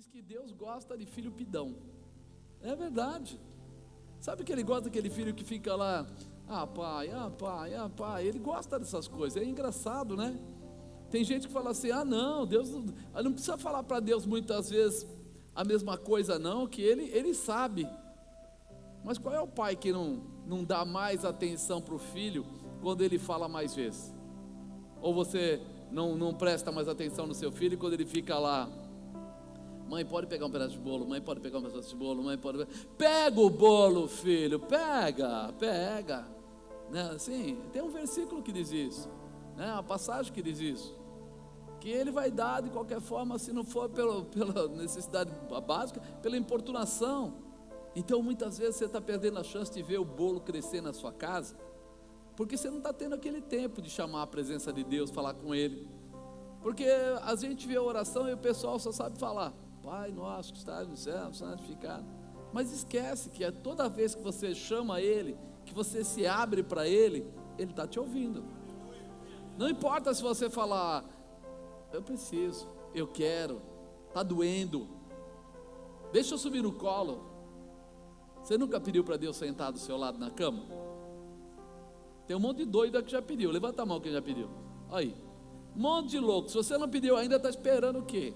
diz que Deus gosta de filho pidão. É verdade. Sabe que Ele gosta daquele filho que fica lá, ah pai, ah pai, ah pai. Ele gosta dessas coisas, é engraçado, né? Tem gente que fala assim, ah não, Deus não precisa falar para Deus muitas vezes a mesma coisa não, que Ele sabe. Mas qual é o pai que não dá mais atenção para o filho quando ele fala mais vezes? Ou você não presta mais atenção no seu filho quando ele fica lá, mãe pode pegar um pedaço de bolo, mãe pode pegar um pedaço de bolo, mãe pode... Pega o bolo, filho, pega, né? Assim, tem um versículo que diz isso, né? Uma passagem que diz isso, que ele vai dar de qualquer forma, se não for pela necessidade básica, pela importunação. Então muitas vezes você está perdendo a chance de ver o bolo crescer na sua casa, porque você não está tendo aquele tempo de chamar a presença de Deus, falar com Ele. Porque a gente vê a oração e o pessoal só sabe falar, Pai nosso que estás no céu, santificado. Mas esquece que toda vez que você chama Ele, que você se abre para Ele, Ele está te ouvindo. Não importa se você falar, eu preciso, eu quero, está doendo, deixa eu subir no colo. Você nunca pediu para Deus sentar do seu lado na cama? Tem um monte de doido que já pediu. Levanta a mão quem já pediu. Aí, um monte de louco. Se você não pediu ainda, está esperando o quê?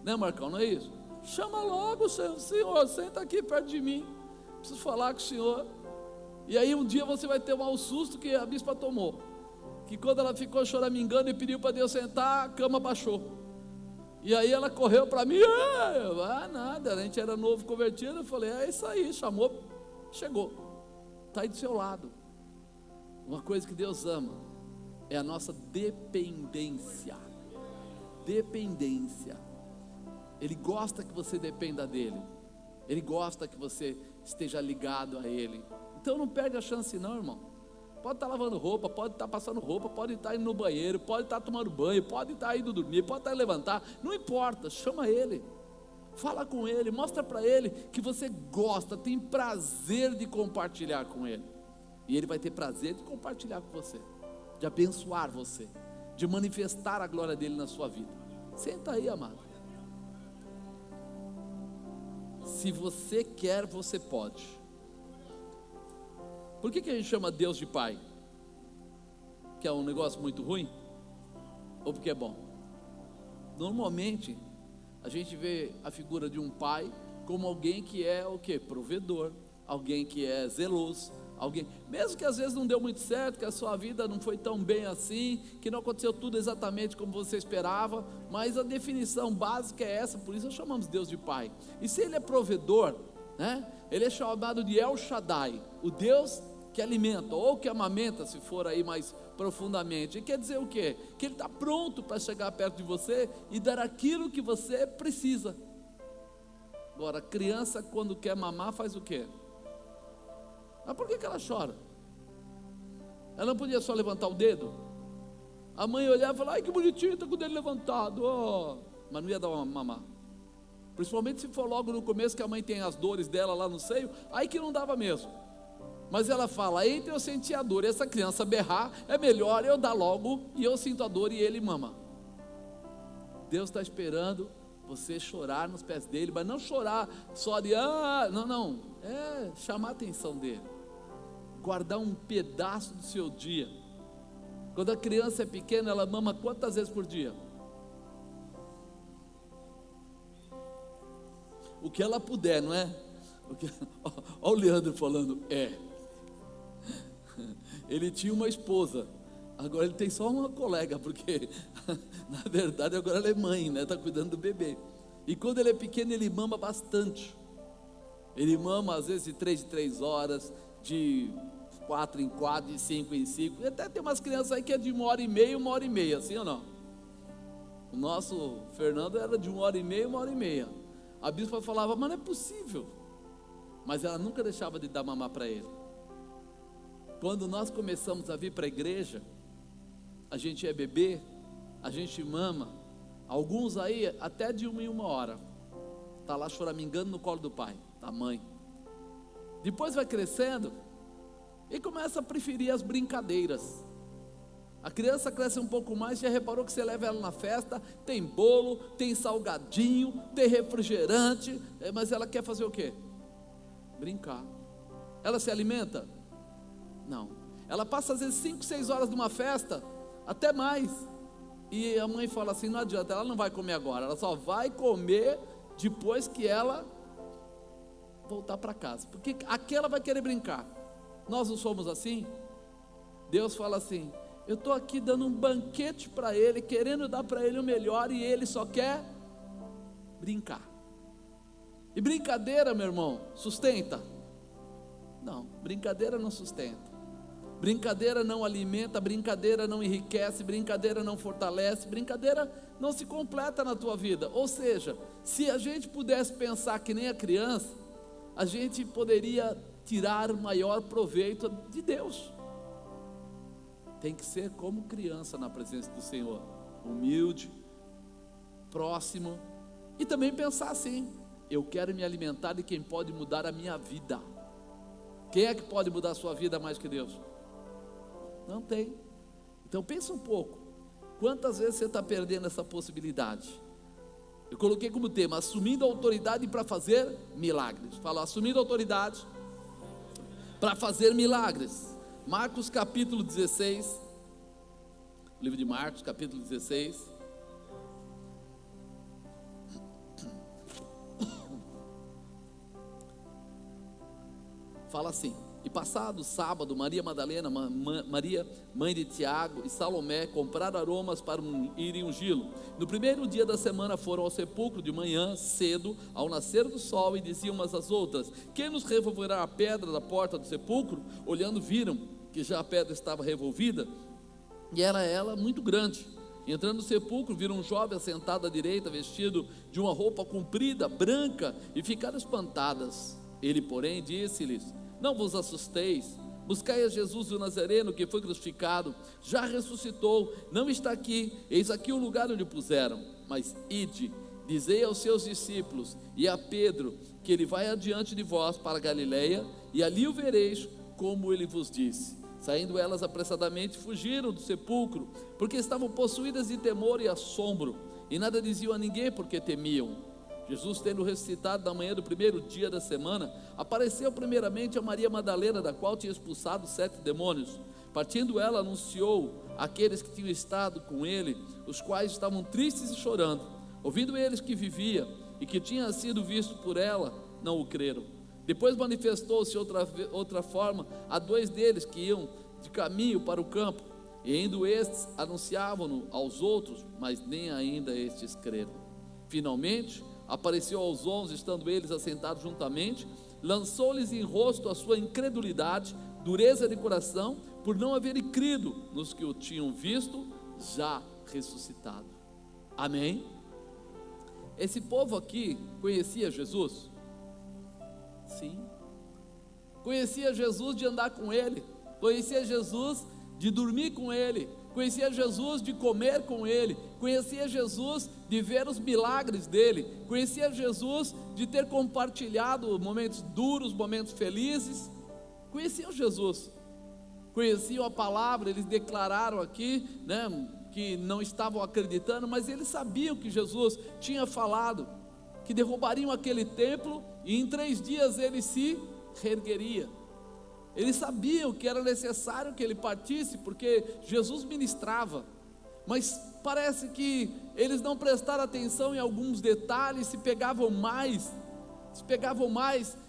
Né, Marcão, não é isso? Chama logo, Senhor, senta aqui perto de mim, preciso falar com o Senhor. E aí um dia você vai ter um susto que a bispa tomou, que quando ela ficou choramingando e pediu para Deus sentar, a cama baixou. E aí ela correu para mim, nada, a gente era novo convertido, eu falei, é isso aí, chamou, chegou, está aí do seu lado. Uma coisa que Deus ama, é a nossa dependência, Ele gosta que você dependa dEle, Ele gosta que você esteja ligado a Ele, então não perde a chance não, irmão. Pode estar lavando roupa, pode estar passando roupa, pode estar indo no banheiro, pode estar tomando banho, pode estar indo dormir, pode estar levantar, não importa, chama Ele, fala com Ele, mostra para Ele que você gosta, tem prazer de compartilhar com Ele, e Ele vai ter prazer de compartilhar com você, de abençoar você, de manifestar a glória dEle na sua vida. Senta aí, amado. Se você quer, você pode. Por que a gente chama Deus de Pai? Que é um negócio muito ruim? Ou porque é bom? Normalmente a gente vê a figura de um pai como alguém que é o quê? Provedor, alguém que é zeloso, alguém, mesmo que às vezes não deu muito certo, que a sua vida não foi tão bem assim, que não aconteceu tudo exatamente como você esperava, mas a definição básica é essa, por isso nós chamamos Deus de Pai. E se Ele é provedor, né? Ele é chamado de El Shaddai, o Deus que alimenta, ou que amamenta, se for aí mais profundamente. E quer dizer o quê? Que Ele está pronto para chegar perto de você e dar aquilo que você precisa. Agora, a criança quando quer mamar faz o quê? Mas por que ela chora? Ela não podia só levantar o dedo? A mãe olhava e falava, ai que bonitinho, está com o dedo levantado, oh. Mas não ia dar uma mamar. Principalmente se for logo no começo que a mãe tem as dores dela lá no seio, aí que não dava mesmo. Mas ela fala, entre eu sentir a dor e essa criança berrar, é melhor eu dar logo e eu sinto a dor e ele mama. Deus está esperando você chorar nos pés dele, mas não chorar só de, não, é chamar a atenção dele, guardar um pedaço do seu dia. Quando a criança é pequena, ela mama quantas vezes por dia? O que ela puder, não é? Olha o Leandro falando, ele tinha uma esposa, agora ele tem só uma colega, porque na verdade agora ela é mãe, né? Está cuidando do bebê. E quando ele é pequeno ele mama bastante. Ele mama às vezes de 3 em 3 horas, de 4 em 4, de 5 em 5. E até tem umas crianças aí que é de 1 hora e meia, assim ou não? O nosso Fernando era de 1 hora e meia. A bispa falava, mas não é possível. Mas ela nunca deixava de dar mamar para ele. Quando nós começamos a vir para a igreja, a gente é bebê, a gente mama, alguns aí até de 1 em 1 hora, está lá choramingando no colo do pai, da mãe. Depois vai crescendo e começa a preferir as brincadeiras. A criança cresce um pouco mais, já reparou que você leva ela na festa, tem bolo, tem salgadinho, tem refrigerante, mas ela quer fazer o quê? Brincar. Ela se alimenta? Não. Ela passa às vezes 5, 6 horas numa festa, até mais, e a mãe fala assim, não adianta, ela não vai comer agora, ela só vai comer depois que ela voltar para casa, porque aqui ela vai querer brincar. Nós não somos assim? Deus fala assim, eu estou aqui dando um banquete para ele, querendo dar para ele o melhor, e ele só quer brincar. E brincadeira, meu irmão, sustenta? Não, brincadeira não sustenta. Brincadeira não alimenta, brincadeira não enriquece, brincadeira não fortalece, brincadeira não se completa na tua vida. Ou seja, se a gente pudesse pensar que nem a criança, a gente poderia tirar maior proveito de Deus. Tem que ser como criança na presença do Senhor, humilde, próximo, e também pensar assim, eu quero me alimentar de quem pode mudar a minha vida. Quem é que pode mudar a sua vida mais que Deus? Não tem. Então pensa um pouco, quantas vezes você está perdendo essa possibilidade? Eu coloquei como tema, assumindo a autoridade para fazer milagres. Fala, assumindo a autoridade para fazer milagres. Marcos capítulo 16, livro de Marcos capítulo 16, fala assim, e passado o sábado, Maria Madalena, Maria mãe de Tiago e Salomé compraram aromas para irem ungí-lo. No primeiro dia da semana foram ao sepulcro de manhã cedo, ao nascer do sol, e diziam umas às outras, quem nos revolverá a pedra da porta do sepulcro? Olhando viram que já a pedra estava revolvida, e era ela muito grande. Entrando no sepulcro, viram um jovem assentado à direita, vestido de uma roupa comprida, branca, e ficaram espantadas. Ele, porém, disse-lhes, não vos assusteis, buscai a Jesus o Nazareno, que foi crucificado, já ressuscitou, não está aqui, eis aqui o lugar onde o puseram. Mas ide, dizei aos seus discípulos e a Pedro, que ele vai adiante de vós para Galileia, e ali o vereis, como ele vos disse. Saindo elas apressadamente, fugiram do sepulcro, porque estavam possuídas de temor e assombro, e nada diziam a ninguém, porque temiam. Jesus, tendo ressuscitado na manhã do primeiro dia da semana, apareceu primeiramente a Maria Madalena, da qual tinha expulsado 7 demônios. Partindo ela, anunciou àqueles que tinham estado com ele, os quais estavam tristes e chorando. Ouvindo eles que vivia e que tinha sido visto por ela, não o creram. Depois manifestou-se outra forma a 2 deles que iam de caminho para o campo, e indo estes, anunciavam-no aos outros, mas nem ainda estes creram. Finalmente, apareceu aos 11, estando eles assentados juntamente, lançou-lhes em rosto a sua incredulidade, dureza de coração, por não haverem crido nos que o tinham visto, já ressuscitado. Amém? Esse povo aqui conhecia Jesus? Sim. Conhecia Jesus de andar com ele, conhecia Jesus de dormir com ele, conhecia Jesus de comer com ele, conhecia Jesus de ver os milagres dele, conhecia Jesus de ter compartilhado momentos duros, momentos felizes. Conheciam Jesus, conheciam a palavra, eles declararam aqui, que não estavam acreditando, mas eles sabiam que Jesus tinha falado, que derrubariam aquele templo, e em 3 dias ele se reergueria. Eles sabiam que era necessário que ele partisse, porque Jesus ministrava, mas parece que eles não prestaram atenção em alguns detalhes, se pegavam mais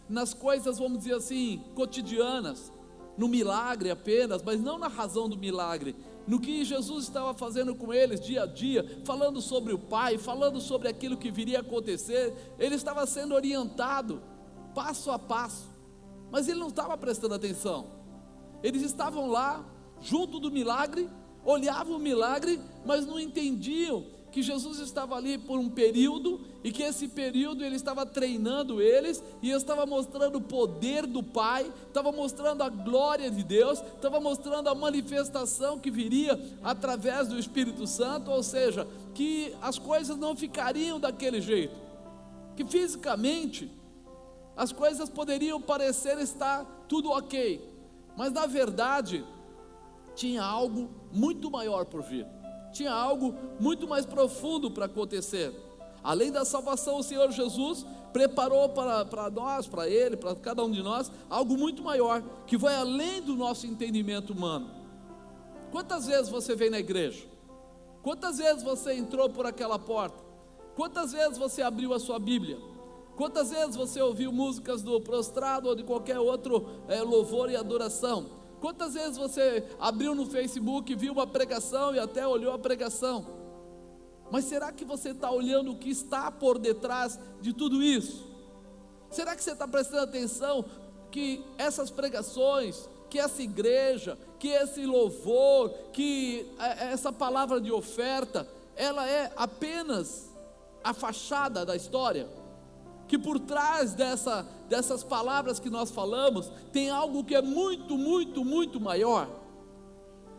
nas coisas, vamos dizer assim, cotidianas, no milagre apenas, mas não na razão do milagre, no que Jesus estava fazendo com eles dia a dia, falando sobre o Pai, falando sobre aquilo que viria a acontecer. Ele estava sendo orientado passo a passo, mas ele não estava prestando atenção. Eles estavam lá, junto do milagre, olhavam o milagre, mas não entendiam que Jesus estava ali por um período, e que esse período ele estava treinando eles, e estava mostrando o poder do Pai, estava mostrando a glória de Deus, estava mostrando a manifestação que viria através do Espírito Santo, ou seja, que as coisas não ficariam daquele jeito, que fisicamente as coisas poderiam parecer estar tudo ok, mas na verdade tinha algo muito maior por vir, tinha algo muito mais profundo para acontecer. Além da salvação, o Senhor Jesus preparou para nós, para Ele, para cada um de nós, algo muito maior, que vai além do nosso entendimento humano. Quantas vezes você veio na igreja? Quantas vezes você entrou por aquela porta? Quantas vezes você abriu a sua Bíblia? Quantas vezes você ouviu músicas do prostrado ou de qualquer outro louvor e adoração? Quantas vezes você abriu no Facebook, viu uma pregação e até olhou a pregação? Mas será que você está olhando o que está por detrás de tudo isso? Será que você está prestando atenção que essas pregações, que essa igreja, que esse louvor, que essa palavra de oferta, ela é apenas a fachada da história? Que por trás dessas palavras que nós falamos, tem algo que é muito, muito, muito maior.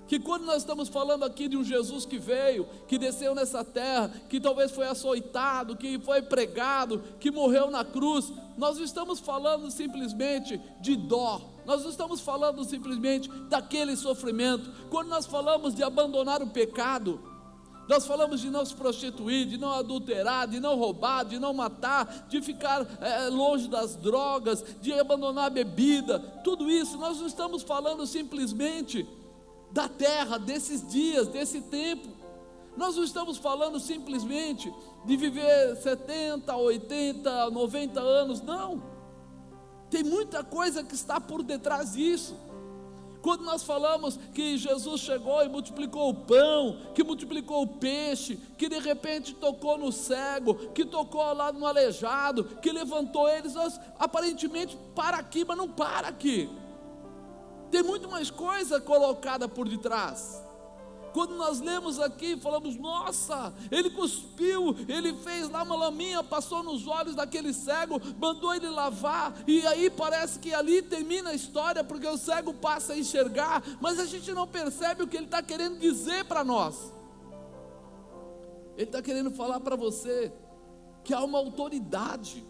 Que quando nós estamos falando aqui de um Jesus que veio, que desceu nessa terra, que talvez foi açoitado, que foi pregado, que morreu na cruz, nós não estamos falando simplesmente de dó, nós não estamos falando simplesmente daquele sofrimento. Quando nós falamos de abandonar o pecado, nós falamos de não se prostituir, de não adulterar, de não roubar, de não matar, de ficar longe das drogas, de abandonar a bebida, tudo isso. Nós não estamos falando simplesmente da terra, desses dias, desse tempo. Nós não estamos falando simplesmente de viver 70, 80, 90 anos, não. Tem muita coisa que está por detrás disso. Quando nós falamos que Jesus chegou e multiplicou o pão, que multiplicou o peixe, que de repente tocou no cego, que tocou lá no aleijado, que levantou eles, nós aparentemente para aqui, mas não para aqui. Tem muito mais coisa colocada por detrás. Quando nós lemos aqui, falamos, nossa, ele cuspiu, ele fez lá uma laminha, passou nos olhos daquele cego, mandou ele lavar, e aí parece que ali termina a história, porque o cego passa a enxergar, mas a gente não percebe o que ele está querendo dizer para nós. Ele está querendo falar para você que há uma autoridade,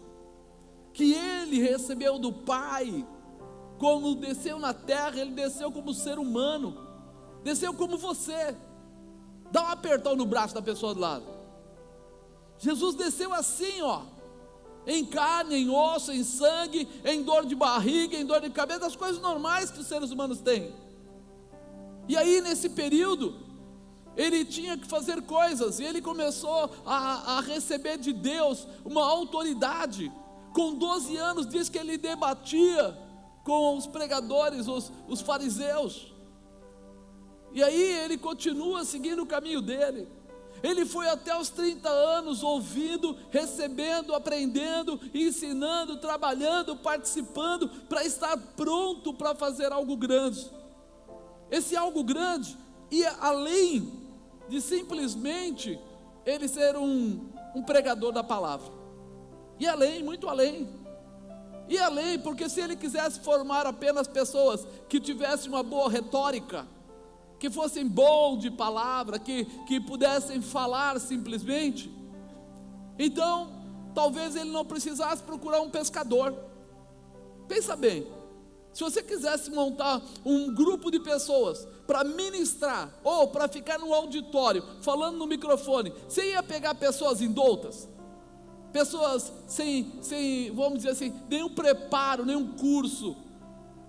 que ele recebeu do Pai. Como desceu na terra, ele desceu como ser humano, desceu como você. Dá um apertão no braço da pessoa do lado. Jesus desceu assim, ó, em carne, em osso, em sangue, em dor de barriga, em dor de cabeça, as coisas normais que os seres humanos têm. E aí nesse período, ele tinha que fazer coisas, e ele começou a receber de Deus uma autoridade. Com 12 anos diz que ele debatia com os pregadores, os fariseus. E aí ele continua seguindo o caminho dele. Ele foi até os 30 anos ouvindo, recebendo, aprendendo, ensinando, trabalhando, participando, para estar pronto para fazer algo grande. Esse algo grande ia além de simplesmente ele ser um pregador da palavra. E além, muito além. E além, porque se ele quisesse formar apenas pessoas que tivessem uma boa retórica, que fossem bons de palavra, que pudessem falar simplesmente, então talvez ele não precisasse procurar um pescador. Pensa bem, se você quisesse montar um grupo de pessoas para ministrar, ou para ficar no auditório, falando no microfone, você ia pegar pessoas indoutas? Pessoas sem, vamos dizer assim, nenhum preparo, nenhum curso.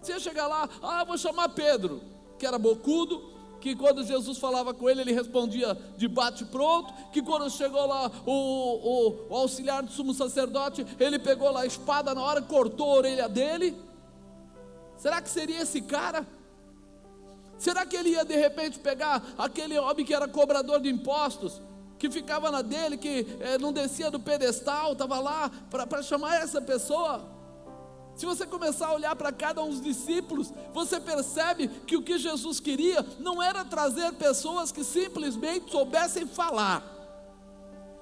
Você ia chegar lá, vou chamar Pedro, que era bocudo, que quando Jesus falava com ele respondia de bate pronto, que quando chegou lá o auxiliar do sumo sacerdote, ele pegou lá a espada na hora, cortou a orelha dele. Será que seria esse cara? Será que ele ia de repente pegar aquele homem que era cobrador de impostos, que ficava na dele, que não descia do pedestal, estava lá para chamar essa pessoa? Se você começar a olhar para cada um dos discípulos, você percebe que o que Jesus queria não era trazer pessoas que simplesmente soubessem falar.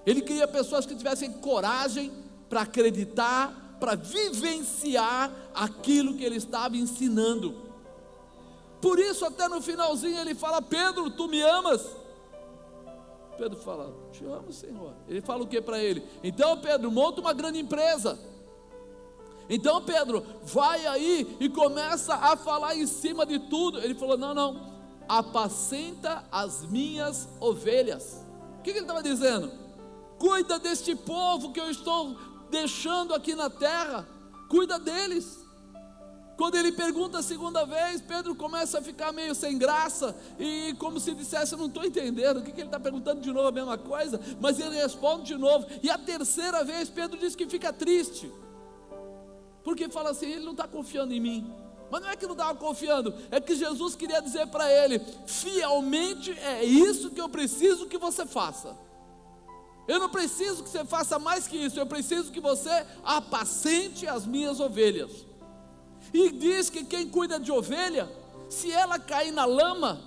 Ele queria pessoas que tivessem coragem para acreditar, para vivenciar aquilo que ele estava ensinando. Por isso até no finalzinho ele fala: Pedro, tu me amas? Pedro fala: te amo, Senhor. Ele fala o que para ele? Então Pedro, monta uma grande empresa. Então Pedro, vai aí e começa a falar em cima de tudo. Ele falou: não, apacenta as minhas ovelhas. O que ele estava dizendo? Cuida deste povo que eu estou deixando aqui na terra, cuida deles. Quando ele pergunta a segunda vez, Pedro começa a ficar meio sem graça, e como se dissesse: eu não estou entendendo, o que ele está perguntando de novo a mesma coisa, mas ele responde de novo. E a terceira vez Pedro diz que fica triste, porque fala assim: ele não está confiando em mim. Mas não é que não estava confiando, é que Jesus queria dizer para ele: fielmente é isso que eu preciso que você faça. Eu não preciso que você faça mais que isso, eu preciso que você apacente as minhas ovelhas. E diz que quem cuida de ovelha, se ela cair na lama,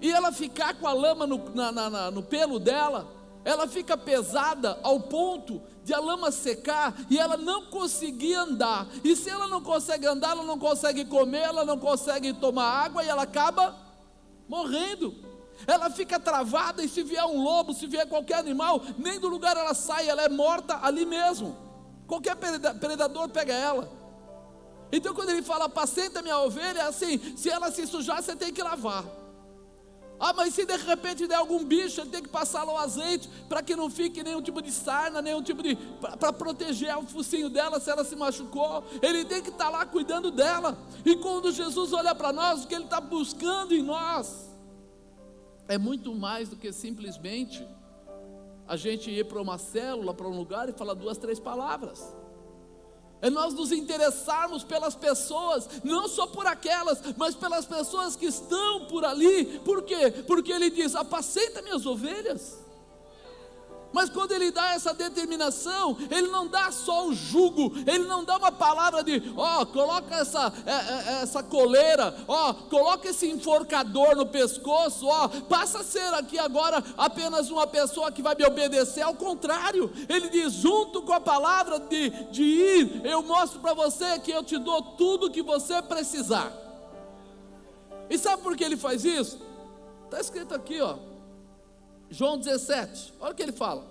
e ela ficar com a lama no pelo dela, ela fica pesada ao ponto de a lama secar, e ela não conseguir andar. E se ela não consegue andar, ela não consegue comer, ela não consegue tomar água, e ela acaba morrendo. Ela fica travada, e se vier um lobo, se vier qualquer animal, nem do lugar ela sai, ela é morta ali mesmo. Qualquer predador pega ela. Então quando ele fala: apacenta minha ovelha, é assim: se ela se sujar, você tem que lavar. Mas se de repente der algum bicho, ele tem que passar lá o azeite, para que não fique nenhum tipo de sarna, nenhum tipo de, para proteger o focinho dela, se ela se machucou. Ele tem que estar lá cuidando dela. E quando Jesus olha para nós, o que ele está buscando em nós é muito mais do que simplesmente a gente ir para uma célula, para um lugar e falar 2, 3 palavras. É nós nos interessarmos pelas pessoas, não só por aquelas, mas pelas pessoas que estão por ali. Por quê? Porque ele diz: apacenta minhas ovelhas. Mas quando ele dá essa determinação, ele não dá só o jugo, ele não dá uma palavra de: coloca essa coleira, coloca esse enforcador no pescoço, passa a ser aqui agora apenas uma pessoa que vai me obedecer. Ao contrário, ele diz: junto com a palavra de ir, eu mostro para você que eu te dou tudo que você precisar. E sabe por que ele faz isso? Está escrito aqui, João 17, olha o que ele fala,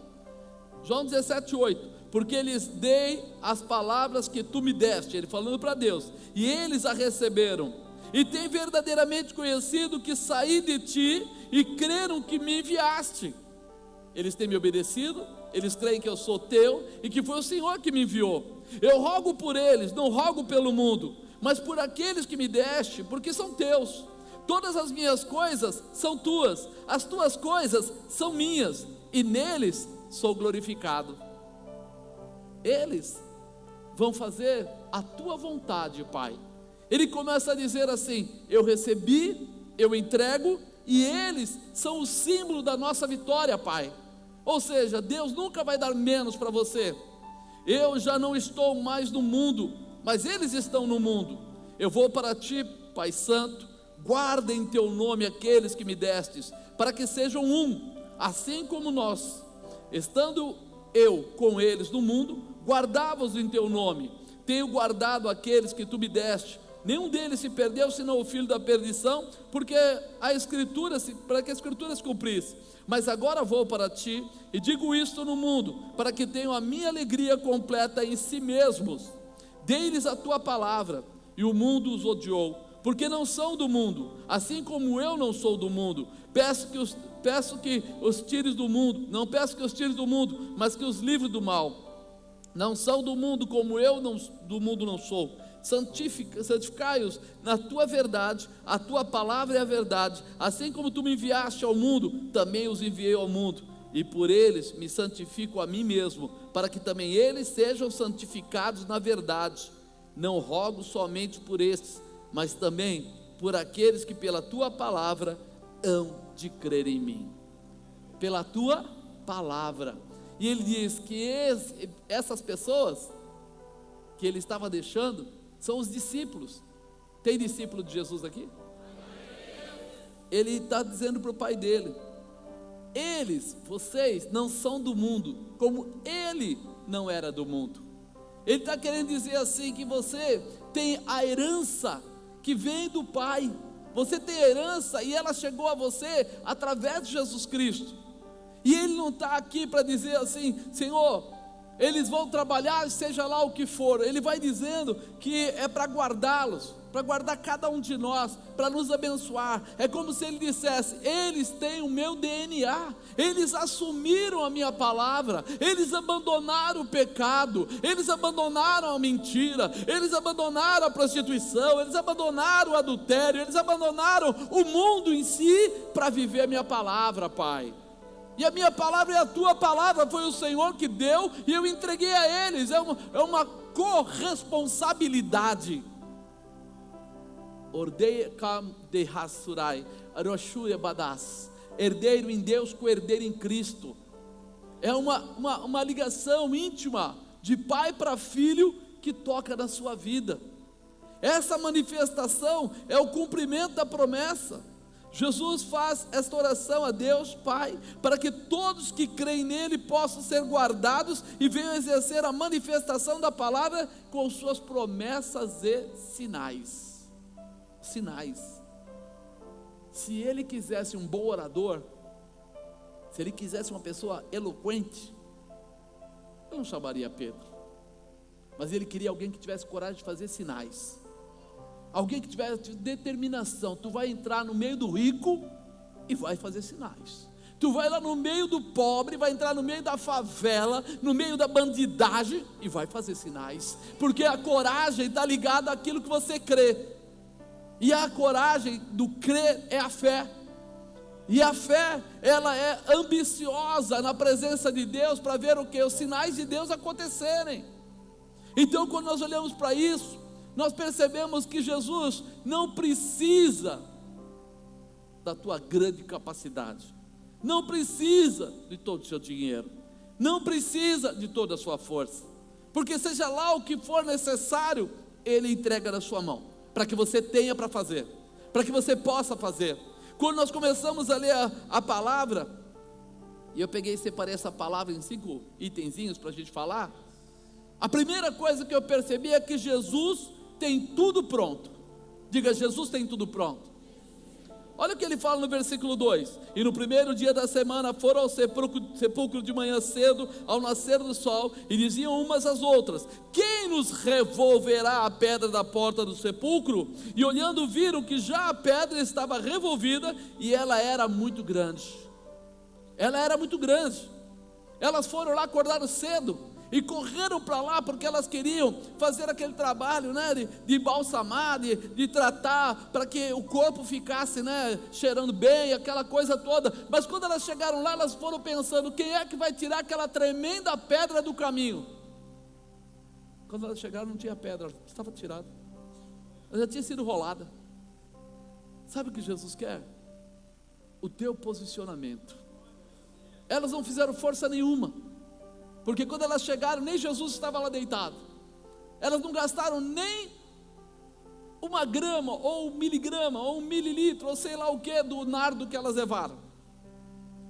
João 17, 8: porque lhes dei as palavras que tu me deste, ele falando para Deus, e eles a receberam, e têm verdadeiramente conhecido que saí de ti, e creram que me enviaste. Eles têm me obedecido, eles creem que eu sou teu, e que foi o Senhor que me enviou. Eu rogo por eles, não rogo pelo mundo, mas por aqueles que me deste, porque são teus. Todas as minhas coisas são tuas, as tuas coisas são minhas, e neles sou glorificado. Eles vão fazer a tua vontade, Pai. Ele começa a dizer assim: eu recebi, eu entrego, e eles são o símbolo da nossa vitória, Pai. Ou seja, Deus nunca vai dar menos para você. Eu já não estou mais no mundo, mas eles estão no mundo. Eu vou para ti, Pai Santo. Guarda em teu nome aqueles que me destes, para que sejam um, assim como nós, estando eu com eles no mundo, guardava-os em teu nome. Tenho guardado aqueles que tu me deste, nenhum deles se perdeu, senão o filho da perdição, porque a Escritura, para que a Escritura se cumprisse. Mas agora vou para ti, e digo isto no mundo, para que tenham a minha alegria completa em si mesmos. Dei-lhes a tua palavra, e o mundo os odiou, porque não são do mundo, assim como eu não sou do mundo. Peço que os tires do mundo, não peço que os tires do mundo, mas que os livre do mal. Não são do mundo, como eu do mundo não sou. Santificai-os na tua verdade, a tua palavra é a verdade. Assim como tu me enviaste ao mundo, também os enviei ao mundo. E por eles me santifico a mim mesmo, para que também eles sejam santificados na verdade. Não rogo somente por estes, mas também por aqueles que pela tua palavra hão de crer em mim. Pela tua palavra. E ele diz que essas pessoas que ele estava deixando são os discípulos. Tem discípulo de Jesus aqui? Ele está dizendo para o pai dele: vocês não são do mundo, como ele não era do mundo. Ele está querendo dizer assim, que você tem a herança que vem do Pai. Você tem herança, e ela chegou a você através de Jesus Cristo. E Ele não está aqui para dizer assim: Senhor, eles vão trabalhar, seja lá o que for. Ele vai dizendo que é para guardá-los, para guardar cada um de nós, para nos abençoar. É como se ele dissesse: eles têm o meu DNA, eles assumiram a minha palavra, eles abandonaram o pecado, eles abandonaram a mentira, eles abandonaram a prostituição, eles abandonaram o adultério, eles abandonaram o mundo em si, para viver a minha palavra, Pai. E a minha palavra é a tua palavra, foi o Senhor que deu, e eu entreguei a eles. É uma corresponsabilidade. Herdeiro em Deus com herdeiro em Cristo. É uma ligação íntima de pai para filho que toca na sua vida. Essa manifestação é o cumprimento da promessa. Jesus faz esta oração a Deus Pai, para que todos que creem nele possam ser guardados e venham exercer a manifestação da palavra com suas promessas e sinais. Sinais. Se ele quisesse um bom orador, se ele quisesse uma pessoa eloquente, ele não chamaria Pedro, mas ele queria alguém que tivesse coragem de fazer sinais. Alguém que tiver determinação. Tu vai entrar no meio do rico e vai fazer sinais. Tu vai lá no meio do pobre, vai entrar no meio da favela, no meio da bandidagem e vai fazer sinais. Porque a coragem está ligada àquilo que você crê. E a coragem do crer é a fé. E a fé, ela é ambiciosa na presença de Deus para ver o que? Os sinais de Deus acontecerem. Então, quando nós olhamos para isso, nós percebemos que Jesus não precisa da tua grande capacidade, não precisa de todo o seu dinheiro, não precisa de toda a sua força, porque seja lá o que for necessário, Ele entrega na sua mão, para que você tenha para fazer, para que você possa fazer. Quando nós começamos a ler a palavra, e eu peguei e separei essa palavra em 5 itenzinhos para a gente falar, a primeira coisa que eu percebi é que Jesus tem tudo pronto. Diga: Jesus tem tudo pronto. Olha o que ele fala no versículo 2: e no primeiro dia da semana foram ao sepulcro de manhã cedo, ao nascer do sol, e diziam umas às outras: quem nos revolverá a pedra da porta do sepulcro? E olhando viram que já a pedra estava revolvida, e ela era muito grande. Ela era muito grande. Elas foram lá, acordaram cedo e correram para lá, porque elas queriam fazer aquele trabalho, né, de balsamar, de tratar, para que o corpo ficasse, né, cheirando bem, aquela coisa toda. Mas quando elas chegaram lá, elas foram pensando: quem é que vai tirar aquela tremenda pedra do caminho? Quando elas chegaram, não tinha pedra, estava tirada, ela já tinha sido rolada. Sabe o que Jesus quer? O teu posicionamento. Elas não fizeram força nenhuma, porque quando elas chegaram, nem Jesus estava lá deitado. Elas não gastaram nem uma grama, ou 1 miligrama, ou 1 mililitro, ou sei lá o que, do nardo que elas levaram.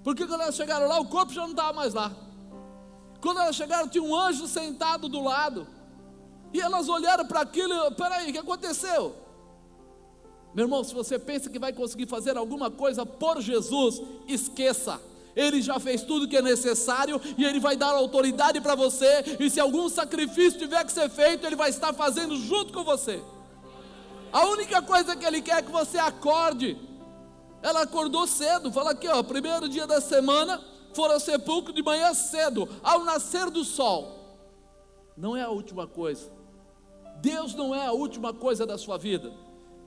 Porque quando elas chegaram lá, o corpo já não estava mais lá. Quando elas chegaram, tinha um anjo sentado do lado. E elas olharam para aquilo e: peraí, o que aconteceu? Meu irmão, se você pensa que vai conseguir fazer alguma coisa por Jesus, esqueça. Ele já fez tudo que é necessário, e Ele vai dar autoridade para você, e se algum sacrifício tiver que ser feito, Ele vai estar fazendo junto com você. A única coisa que Ele quer é que você acorde. Ela acordou cedo, fala aqui, ó, primeiro dia da semana, foram ao sepulcro de manhã cedo, ao nascer do sol. Não é a última coisa. Deus não é a última coisa da sua vida,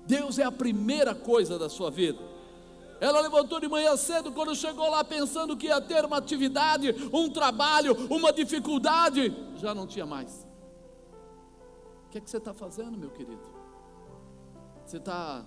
Deus é a primeira coisa da sua vida. Ela levantou de manhã cedo, quando chegou lá pensando que ia ter uma atividade, um trabalho, uma dificuldade, já não tinha mais. O que é que você está fazendo, meu querido? Você está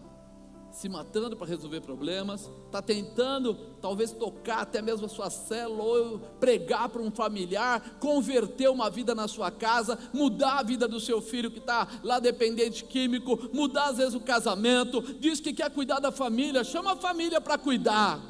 se matando para resolver problemas, está tentando talvez tocar até mesmo a sua célula, ou pregar para um familiar, converter uma vida na sua casa, mudar a vida do seu filho que está lá dependente químico, mudar às vezes o casamento, diz que quer cuidar da família, chama a família para cuidar,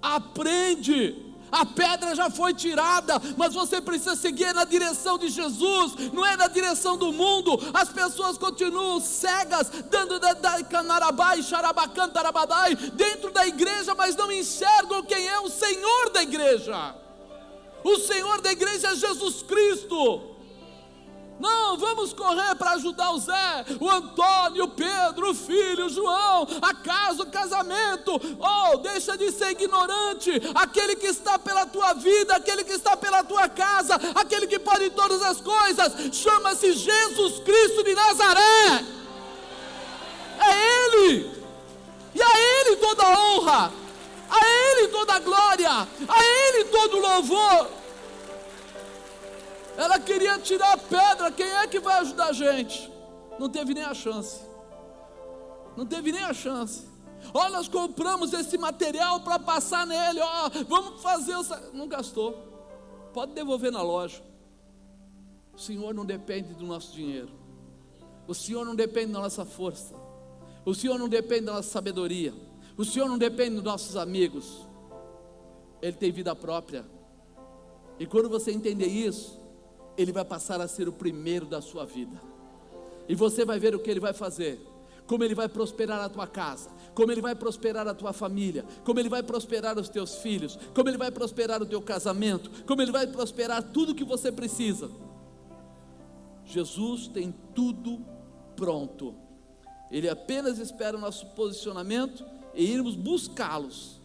aprende. A pedra já foi tirada, mas você precisa seguir na direção de Jesus, não é na direção do mundo. As pessoas continuam cegas, dando canarabai, xarabacan, tarabadai, dentro da igreja, mas não enxergam quem é o Senhor da igreja. O Senhor da igreja é Jesus Cristo. Não, vamos correr para ajudar o Zé, o Antônio, o Pedro, o filho, o João, a casa, o casamento. Oh, deixa de ser ignorante. Aquele que está pela tua vida, aquele que está pela tua casa, aquele que pode todas as coisas, chama-se Jesus Cristo de Nazaré. É Ele. E a Ele toda a honra, a Ele toda a glória, a Ele todo o louvor. Ela queria tirar a pedra. Quem é que vai ajudar a gente? Não teve nem a chance. Não teve nem a chance. Ó, nós compramos esse material para passar nele. Ó, vamos fazer. Não gastou. Pode devolver na loja. O Senhor não depende do nosso dinheiro. O Senhor não depende da nossa força. O Senhor não depende da nossa sabedoria. O Senhor não depende dos nossos amigos. Ele tem vida própria. E quando você entender isso, Ele vai passar a ser o primeiro da sua vida. E você vai ver o que Ele vai fazer. Como Ele vai prosperar a tua casa. Como Ele vai prosperar a tua família. Como Ele vai prosperar os teus filhos. Como Ele vai prosperar o teu casamento. Como Ele vai prosperar tudo que você precisa. Jesus tem tudo pronto. Ele apenas espera o nosso posicionamento e irmos buscá-los.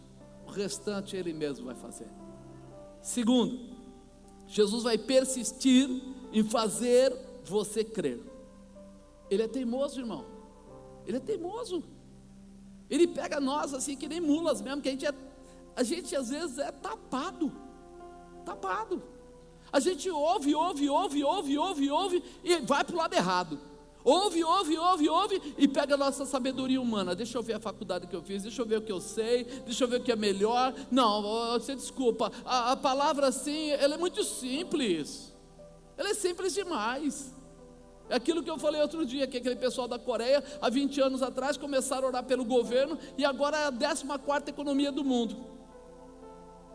O restante Ele mesmo vai fazer. Segundo, Jesus vai persistir em fazer você crer. Ele é teimoso, irmão. Ele é teimoso. Ele pega nós assim que nem mulas mesmo, que a gente às vezes é tapado. A gente ouve e vai para o lado errado. Ouve e pega a nossa sabedoria humana. Deixa eu ver a faculdade que eu fiz, deixa eu ver o que eu sei, deixa eu ver o que é melhor. Não, você desculpa, a palavra assim, ela é muito simples. Ela é simples demais. É aquilo que eu falei outro dia, que aquele pessoal da Coreia, há 20 anos atrás, começaram a orar pelo governo, e agora é a 14ª economia do mundo.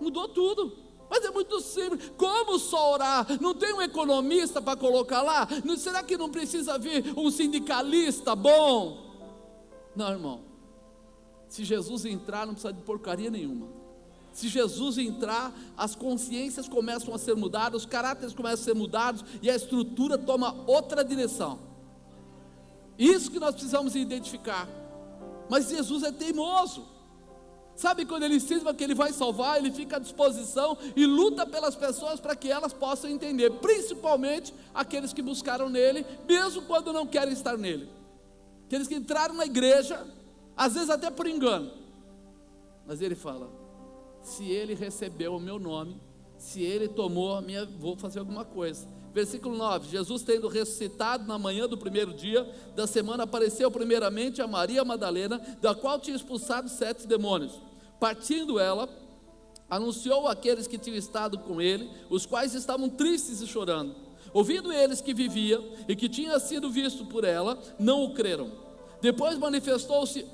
Mudou tudo. Mas é muito simples. Como só orar? Não tem um economista para colocar lá? Será que não precisa vir um sindicalista bom? Não, irmão. Se Jesus entrar, não precisa de porcaria nenhuma. Se Jesus entrar, as consciências começam a ser mudadas, os caráteres começam a ser mudados e a estrutura toma outra direção. Isso que nós precisamos identificar. Mas Jesus é teimoso. Sabe quando Ele cisma que Ele vai salvar, Ele fica à disposição e luta pelas pessoas para que elas possam entender, principalmente aqueles que buscaram nele, mesmo quando não querem estar nele. Aqueles que entraram na igreja, às vezes até por engano, mas Ele fala: se Ele recebeu o meu nome, se Ele tomou a minha, vou fazer alguma coisa. Versículo 9, Jesus tendo ressuscitado na manhã do primeiro dia da semana, apareceu primeiramente a Maria Madalena, da qual tinha expulsado 7 demônios. Partindo ela, anunciou àqueles que tinham estado com ele, os quais estavam tristes e chorando. Ouvindo eles que vivia e que tinha sido visto por ela, não o creram. Depois manifestou-se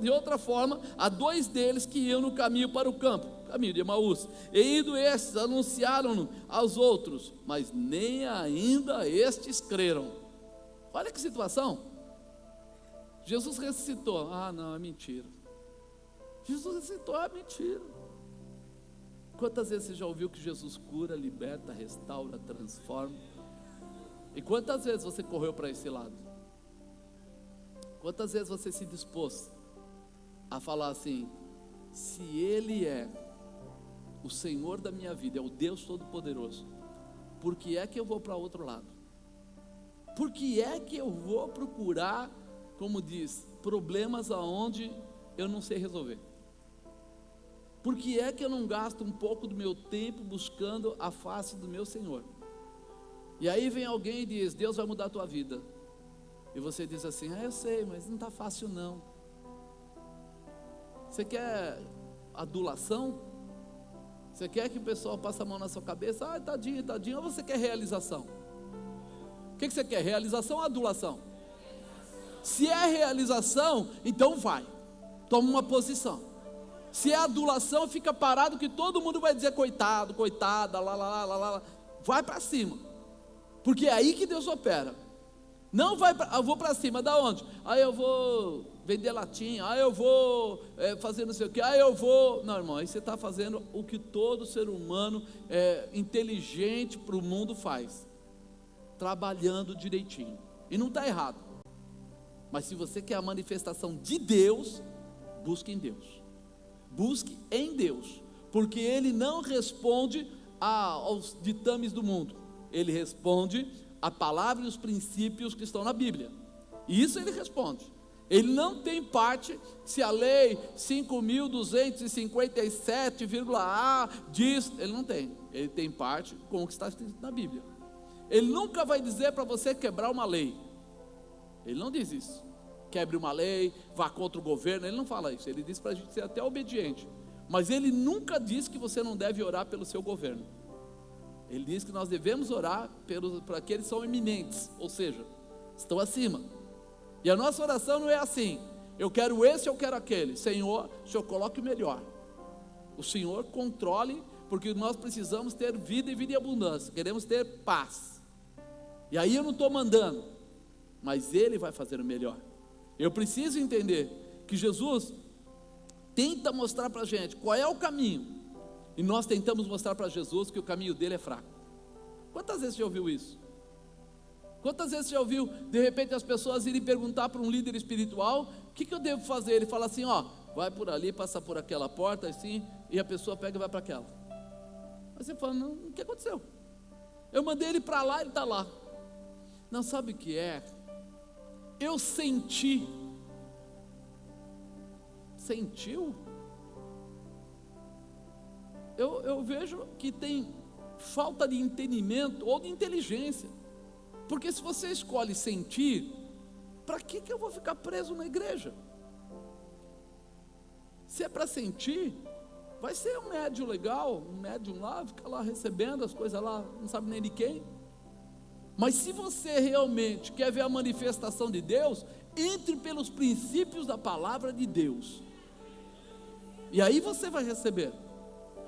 de outra forma a 2 deles que iam no caminho para o campo, caminho de Emaús. E indo estes, anunciaram-no aos outros, mas nem ainda estes creram. Olha que situação. Jesus ressuscitou. Ah, não, é mentira. Jesus ressuscitou, é mentira. Quantas vezes você já ouviu que Jesus cura, liberta, restaura, transforma? E quantas vezes você correu para esse lado? Quantas vezes você se dispôs a falar assim: se Ele é o Senhor da minha vida, é o Deus Todo-Poderoso, por que é que eu vou para outro lado? Por que é que eu vou procurar, como diz, problemas aonde eu não sei resolver? Por que é que eu não gasto um pouco do meu tempo buscando a face do meu Senhor? E aí vem alguém e diz: Deus vai mudar a tua vida. E você diz assim: eu sei, mas não está fácil não. Você quer adulação? Você quer que o pessoal passe a mão na sua cabeça? Ah, tadinho, ou você quer realização? O que você quer? Realização ou adulação? Se é realização, então vai, toma uma posição. Se é adulação, fica parado que todo mundo vai dizer coitado, coitada, lá. Vai para cima, porque é aí que Deus opera. Não vai, eu vou para cima, da onde? Aí eu vou vender latinha, eu vou fazer não sei o que, eu vou. Não, irmão, aí você está fazendo o que todo ser humano inteligente para o mundo faz, trabalhando direitinho, e não está errado. Mas se você quer a manifestação de Deus, busque em Deus, busque em Deus, porque Ele não responde aos ditames do mundo, Ele responde à palavra e os princípios que estão na Bíblia. E isso Ele responde. Ele não tem parte se a lei 5.257,A diz, Ele não tem. Ele tem parte com o que está escrito na Bíblia. Ele nunca vai dizer para você quebrar uma lei. Ele não diz isso. Quebre uma lei, vá contra o governo. Ele não fala isso. Ele diz para a gente ser até obediente. Mas Ele nunca diz que você não deve orar pelo seu governo. Ele diz que nós devemos orar para aqueles que são eminentes, ou seja, estão acima. E a nossa oração não é assim: eu quero esse, eu quero aquele. Senhor, o Senhor coloque o melhor. O Senhor controle, porque nós precisamos ter vida e vida em abundância. Queremos ter paz. E aí eu não estou mandando, mas Ele vai fazer o melhor. Eu preciso entender que Jesus tenta mostrar para a gente qual é o caminho, e nós tentamos mostrar para Jesus que o caminho dele é fraco. Quantas vezes você já ouviu isso? Quantas vezes você já ouviu, de repente, as pessoas irem perguntar para um líder espiritual: o que eu devo fazer? Ele fala assim: vai por ali, passa por aquela porta assim, e a pessoa pega e vai para aquela. Aí você fala: não, o que aconteceu? Eu mandei ele para lá, ele está lá. Não, sabe o que é? Eu senti. Sentiu? Eu vejo que tem falta de entendimento ou de inteligência. Porque se você escolhe sentir, para que eu vou ficar preso na igreja? Se é para sentir, vai ser um médium legal, um médium lá, fica lá recebendo as coisas lá, não sabe nem de quem. Mas se você realmente quer ver a manifestação de Deus, entre pelos princípios da palavra de Deus, e aí você vai receber.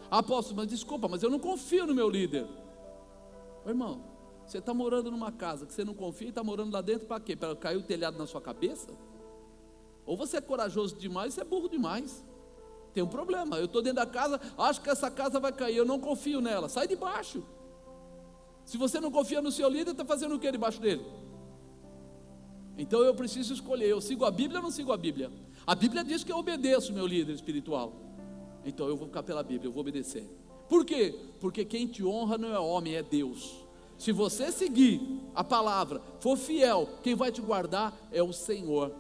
Apóstolo, mas desculpa, mas eu não confio no meu líder. Irmão, você está morando numa casa que você não confia e está morando lá dentro para quê? Para cair o telhado na sua cabeça? Ou você é corajoso demais, ou você é burro demais. Tem um problema. Eu estou dentro da casa, acho que essa casa vai cair, eu não confio nela. Sai de baixo. Se você não confia no seu líder, está fazendo o que debaixo dele? Então eu preciso escolher: eu sigo a Bíblia ou não sigo a Bíblia? A Bíblia diz que eu obedeço o meu líder espiritual. Então eu vou ficar pela Bíblia, eu vou obedecer. Por quê? Porque quem te honra não é homem, é Deus. Se você seguir a palavra, for fiel, quem vai te guardar é o Senhor.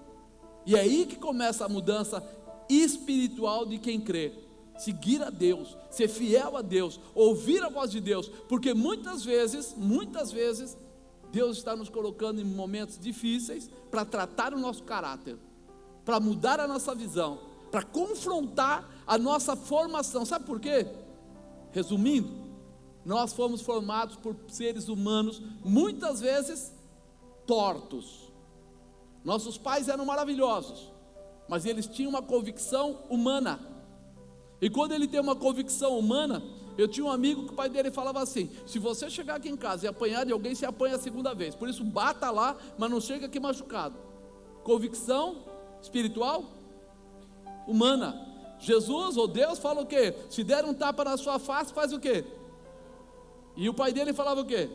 E é aí que começa a mudança espiritual de quem crê. Seguir a Deus, ser fiel a Deus, ouvir a voz de Deus. Porque muitas vezes, Deus está nos colocando em momentos difíceis para tratar o nosso caráter, para mudar a nossa visão, para confrontar a nossa formação. Sabe por quê? Resumindo, nós fomos formados por seres humanos muitas vezes tortos. Nossos pais eram maravilhosos, mas eles tinham uma convicção humana. E quando ele tem uma convicção humana, eu tinha um amigo que o pai dele falava assim: se você chegar aqui em casa e apanhar de alguém, você apanha a segunda vez. Por isso bata lá, mas não chega aqui machucado. Convicção espiritual humana. Jesus ou Deus fala o quê? Se der um tapa na sua face, faz o quê? E o pai dele falava o quê?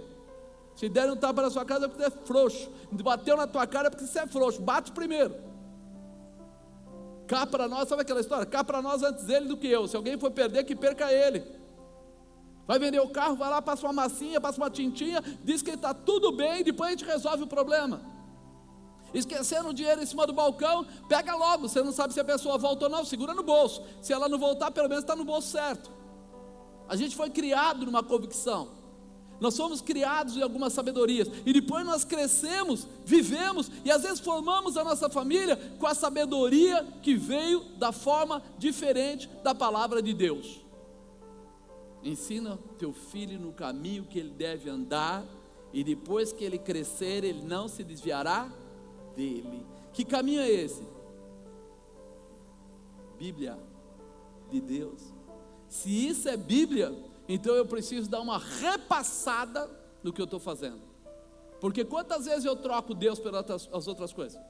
Se der um tapa na sua cara é porque você é frouxo. Bateu na tua cara é porque você é frouxo. Bate primeiro. Cá para nós, sabe aquela história? Cá para nós antes ele do que eu. Se alguém for perder, que perca ele. Vai vender o carro, vai lá, passa uma massinha, passa uma tintinha, diz que está tudo bem, depois a gente resolve o problema. Esquecendo o dinheiro em cima do balcão, pega logo. Você não sabe se a pessoa volta ou não, segura no bolso. Se ela não voltar, pelo menos está no bolso certo. A gente foi criado numa convicção. Nós fomos criados em algumas sabedorias. E depois nós crescemos, vivemos e às vezes formamos a nossa família com a sabedoria que veio da forma diferente da palavra de Deus. Ensina teu filho no caminho que ele deve andar, e depois que ele crescer, ele não se desviará dele. Que caminho é esse? Bíblia de Deus. Se isso é Bíblia, então eu preciso dar uma repassada no que eu estou fazendo. Porque quantas vezes eu troco Deus pelas outras coisas?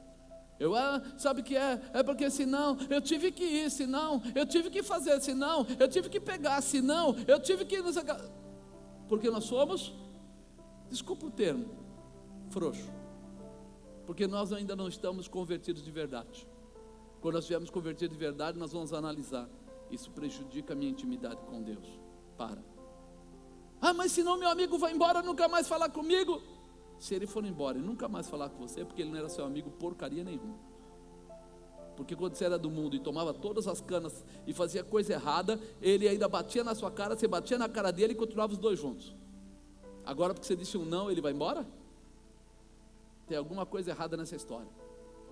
Sabe o que é? É porque senão eu tive que ir, senão eu tive que fazer, senão eu tive que pegar, senão eu tive que... Porque nós somos, desculpa o termo, frouxo. Porque nós ainda não estamos convertidos de verdade. Quando nós estivermos convertidos de verdade, nós vamos analisar. Isso prejudica a minha intimidade com Deus. Para. Mas senão meu amigo vai embora, nunca mais falar comigo. Se ele for embora e nunca mais falar com você, porque ele não era seu amigo porcaria nenhuma. Porque quando você era do mundo e tomava todas as canas e fazia coisa errada, ele ainda batia na sua cara, você batia na cara dele e continuava os dois juntos. Agora porque você disse um não, ele vai embora? Tem alguma coisa errada nessa história.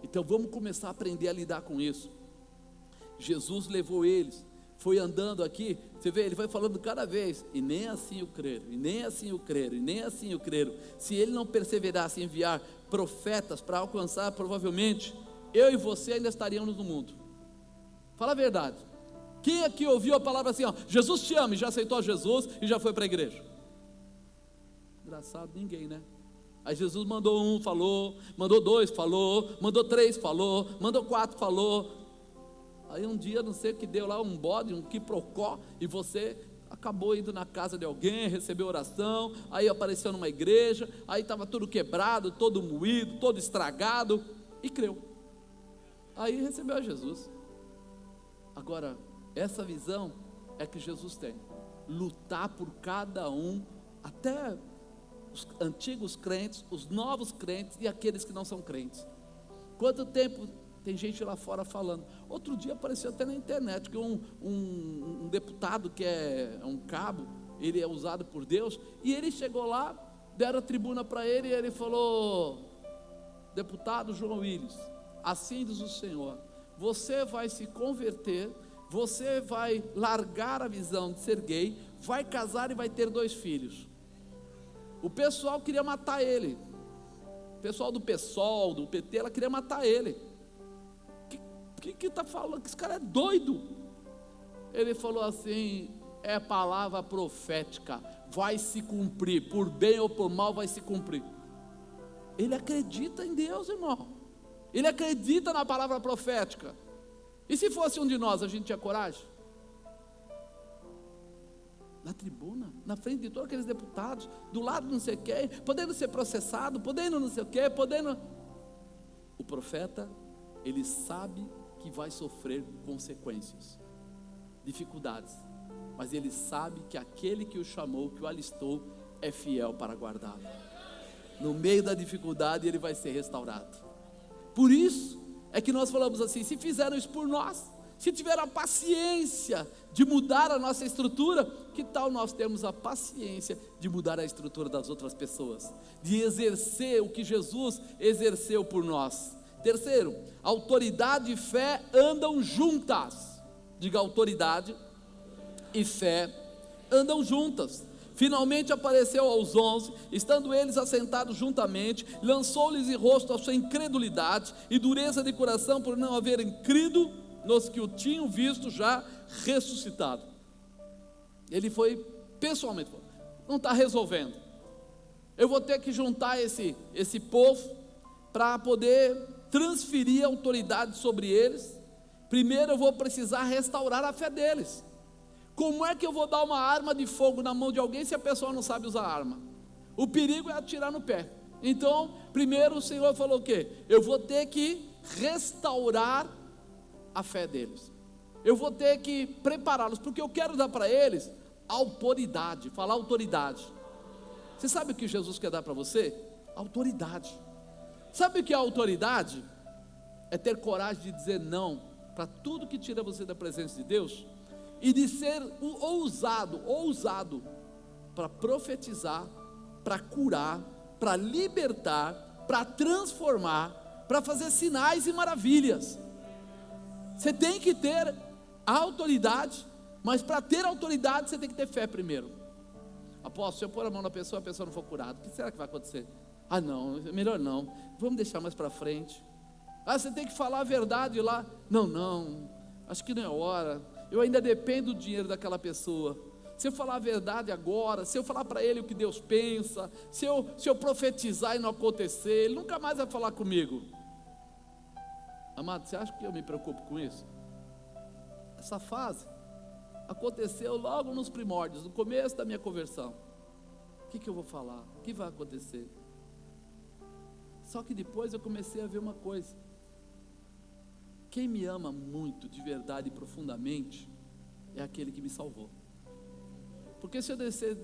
Então vamos começar a aprender a lidar com isso. Jesus levou eles, foi andando aqui, você vê, ele vai falando cada vez, e nem assim o creram, e nem assim o creram, e nem assim o creram. Se ele não perseverasse em enviar profetas para alcançar, provavelmente eu e você ainda estaríamos no mundo. Fala a verdade. Quem aqui ouviu a palavra assim, Jesus te ama, e já aceitou Jesus e já foi para a igreja? Engraçado, ninguém, né? Aí Jesus mandou um, falou, mandou dois, falou, mandou três, falou, mandou quatro, falou. Aí um dia, não sei o que deu lá, um bode, um quiprocó, e você acabou indo na casa de alguém, recebeu oração, aí apareceu numa igreja, aí estava tudo quebrado, todo moído, todo estragado, e creu. Aí recebeu a Jesus. Agora, essa visão é que Jesus tem, lutar por cada um, até os antigos crentes, os novos crentes e aqueles que não são crentes. Quanto tempo tem gente lá fora falando? Outro dia apareceu até na internet que um deputado que é um cabo, ele é usado por Deus, e ele chegou lá, deram a tribuna para ele, e ele falou: deputado João Willis, assim diz o Senhor, você vai se converter, você vai largar a visão de ser gay, vai casar e vai ter 2 filhos. O pessoal queria matar ele, o pessoal do PSOL, do PT, ela queria matar ele. Que está falando? Que esse cara é doido. Ele falou assim: é palavra profética, vai se cumprir, por bem ou por mal vai se cumprir. Ele acredita em Deus, irmão. Ele acredita na palavra profética. E se fosse um de nós, a gente tinha coragem? Na tribuna, na frente de todos aqueles deputados, do lado não sei quem, podendo ser processado, podendo não sei o quê, podendo... O profeta, ele sabe que vai sofrer consequências, dificuldades, mas ele sabe que aquele que o chamou, que o alistou, é fiel para guardá-lo. No meio da dificuldade ele vai ser restaurado. Por isso é que nós falamos assim: se fizeram isso por nós, se tiveram a paciência de mudar a nossa estrutura, que tal nós termos a paciência de mudar a estrutura das outras pessoas, de exercer o que Jesus exerceu por nós. Terceiro, autoridade e fé andam juntas. Diga: autoridade e fé andam juntas. Finalmente apareceu aos 11, estando eles assentados juntamente, lançou-lhes em rosto a sua incredulidade e dureza de coração, por não haverem crido nos que o tinham visto já ressuscitado. Ele foi pessoalmente: não está resolvendo, eu vou ter que juntar esse povo para poder transferir a autoridade sobre eles. Primeiro eu vou precisar restaurar a fé deles. Como é que eu vou dar uma arma de fogo na mão de alguém se a pessoa não sabe usar a arma? O perigo é atirar no pé. Então, primeiro o Senhor falou o quê? Eu vou ter que restaurar a fé deles. Eu vou ter que prepará-los, porque eu quero dar para eles autoridade. Falar autoridade. Você sabe o que Jesus quer dar para você? Autoridade. Sabe o que é autoridade? É ter coragem de dizer não para tudo que tira você da presença de Deus, e de ser ousado para profetizar, para curar, para libertar, para transformar, para fazer sinais e maravilhas. Você tem que ter a autoridade, mas para ter autoridade você tem que ter fé primeiro. Apóstolo, se eu pôr a mão na pessoa, a pessoa não for curada, o que será que vai acontecer? Não, melhor não, vamos deixar mais para frente. Você tem que falar a verdade lá. Não, acho que não é hora, eu ainda dependo do dinheiro daquela pessoa. Se eu falar a verdade agora, se eu falar para ele o que Deus pensa, se eu profetizar e não acontecer, ele nunca mais vai falar comigo. Amado, você acha que eu me preocupo com isso? Essa fase aconteceu logo nos primórdios, no começo da minha conversão. O que eu vou falar? O que vai acontecer? Só que depois eu comecei a ver uma coisa. Quem me ama muito, de verdade e profundamente, é aquele que me salvou. Porque se eu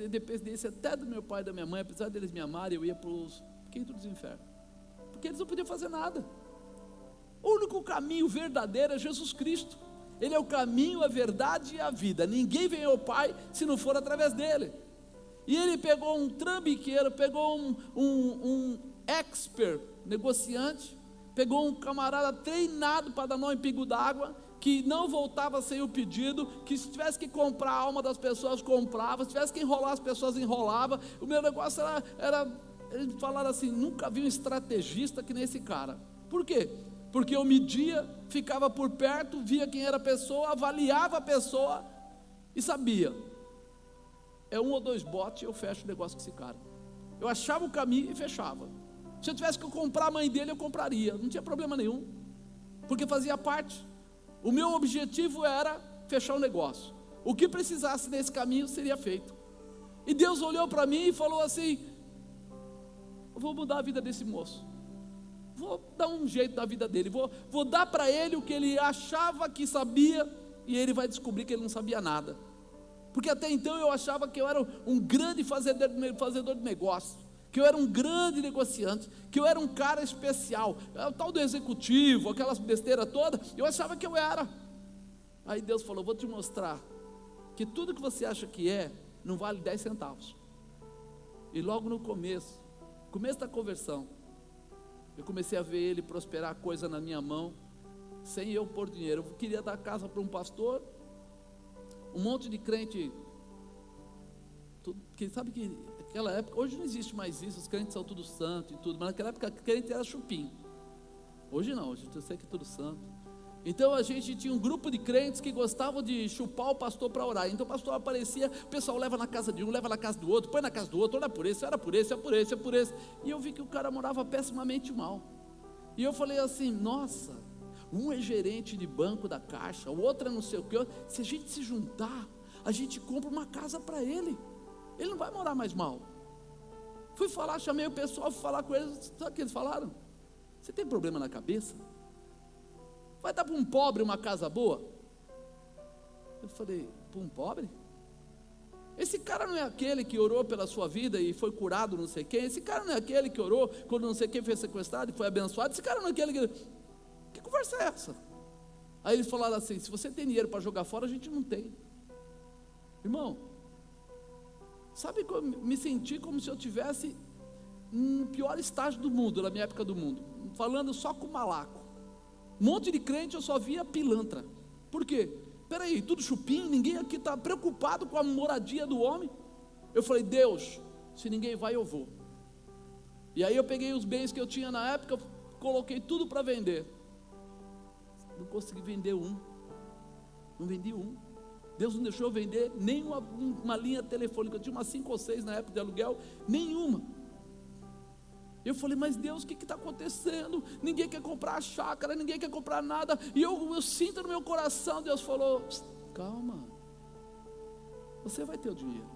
dependesse até do meu pai e da minha mãe, apesar deles me amarem, eu ia para os quintos dos infernos. Porque eles não podiam fazer nada. O único caminho verdadeiro é Jesus Cristo. Ele é o caminho, a verdade e a vida. Ninguém vem ao Pai se não for através dele. E ele pegou um trambiqueiro, pegou um expert negociante, pegou um camarada treinado para dar nó em pingo d'água, que não voltava sem o pedido, que se tivesse que comprar a alma das pessoas, comprava, se tivesse que enrolar as pessoas, enrolava. O meu negócio era eles falaram assim, nunca vi um estrategista que nem esse cara. Por quê? Porque eu media, ficava por perto, via quem era a pessoa, avaliava a pessoa e sabia, é 1 ou 2 botes, eu fecho o negócio com esse cara. Eu achava o caminho e fechava. Se eu tivesse que comprar a mãe dele, eu compraria, não tinha problema nenhum, porque fazia parte. O meu objetivo era fechar o negócio. O que precisasse nesse caminho seria feito. E Deus olhou para mim e falou assim, eu vou mudar a vida desse moço, vou dar um jeito na vida dele, vou dar para ele o que ele achava que sabia, e ele vai descobrir que ele não sabia nada. Porque até então eu achava que eu era um grande fazedor de negócio, que eu era um grande negociante, que eu era um cara especial, o tal do executivo, aquelas besteiras todas, eu achava que eu era. Aí Deus falou, vou te mostrar que tudo que você acha que não vale 10 centavos. E logo no começo da conversão, eu comecei a ver ele prosperar coisa na minha mão, sem eu pôr dinheiro. Eu queria dar casa para um pastor, um monte de crente, que sabe que naquela época, hoje não existe mais isso, os crentes são tudo santo e tudo, mas naquela época crente era chupim. Hoje não, hoje eu sei que é tudo santo. Então a gente tinha um grupo de crentes que gostavam de chupar o pastor para orar. Então o pastor aparecia, o pessoal leva na casa de um, leva na casa do outro, põe na casa do outro, ora por esse, ora por esse, ora por esse, ora por esse. E eu vi que o cara morava pessimamente mal. E eu falei assim, nossa, um é gerente de banco da Caixa, o outro é não sei o que, se a gente se juntar, a gente compra uma casa para ele não vai morar mais mal. Fui falar, chamei o pessoal, fui falar com eles, sabe o que eles falaram? Você tem problema na cabeça? Vai dar para um pobre uma casa boa? Eu falei, para um pobre? Esse cara não é aquele que orou pela sua vida e foi curado não sei quem? Esse cara não é aquele que orou quando não sei quem foi sequestrado e foi abençoado? Esse cara não é aquele que conversa é essa? Aí eles falaram assim, se você tem dinheiro para jogar fora, a gente não tem. Irmão, sabe que eu me senti como se eu tivesse no pior estágio do mundo, na minha época do mundo, falando só com malaco. Um monte de crente eu só via pilantra. Por quê? Peraí, tudo chupim, ninguém aqui está preocupado com a moradia do homem. Eu falei, Deus, se ninguém vai, eu vou. E aí eu peguei os bens que eu tinha na época, coloquei tudo para vender. Não consegui vender um. Não vendi um. Deus não deixou eu vender nem uma linha telefônica. Eu tinha umas 5 ou 6 na época de aluguel, nenhuma. Eu falei, mas Deus, o que está acontecendo? Ninguém quer comprar a chácara, ninguém quer comprar nada. E eu sinto no meu coração, Deus falou, calma, você vai ter o dinheiro.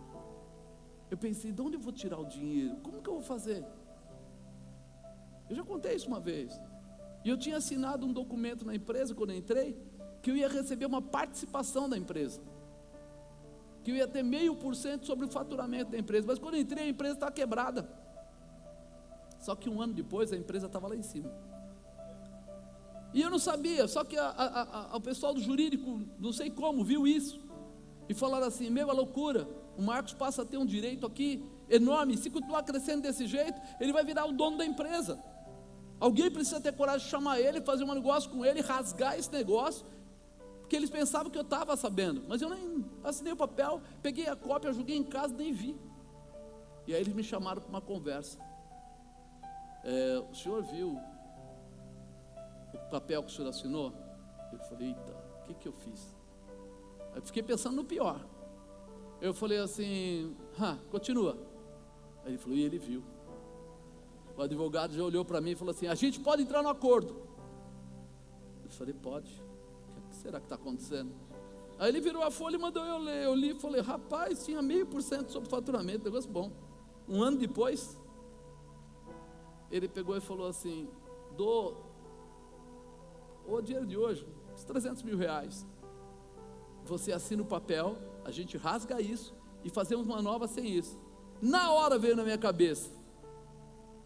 Eu pensei, de onde eu vou tirar o dinheiro? Como que eu vou fazer? Eu já contei isso uma vez. E eu tinha assinado um documento na empresa, quando eu entrei, que eu ia receber uma participação da empresa, que eu ia ter 0,5% sobre o faturamento da empresa. Mas quando eu entrei, a empresa estava quebrada. Só que 1 ano depois a empresa estava lá em cima. E eu não sabia, só que o pessoal do jurídico, não sei como, viu isso. E falaram assim, meu, é loucura, o Marcos passa a ter um direito aqui enorme, se continuar crescendo desse jeito, ele vai virar o dono da empresa. Alguém precisa ter coragem de chamar ele, fazer um negócio com ele, rasgar esse negócio, porque eles pensavam que eu estava sabendo, mas eu nem assinei o papel, peguei a cópia, joguei em casa, nem vi. E aí eles me chamaram para uma conversa. O senhor viu o papel que o senhor assinou? Eu falei, eita, o que eu fiz? Aí fiquei pensando no pior. Eu falei assim, continua. Aí ele falou, e ele viu. O advogado já olhou para mim e falou assim, a gente pode entrar no acordo. falei, pode. O que será que está acontecendo? Aí ele virou a folha e mandou eu ler. Eu li e falei, rapaz, tinha 0,5% sobre faturamento, negócio bom. Um ano depois, ele pegou e falou assim, o dinheiro de hoje, uns 300 mil reais. Você assina o papel, a gente rasga isso e fazemos uma nova sem isso. Na hora veio na minha cabeça,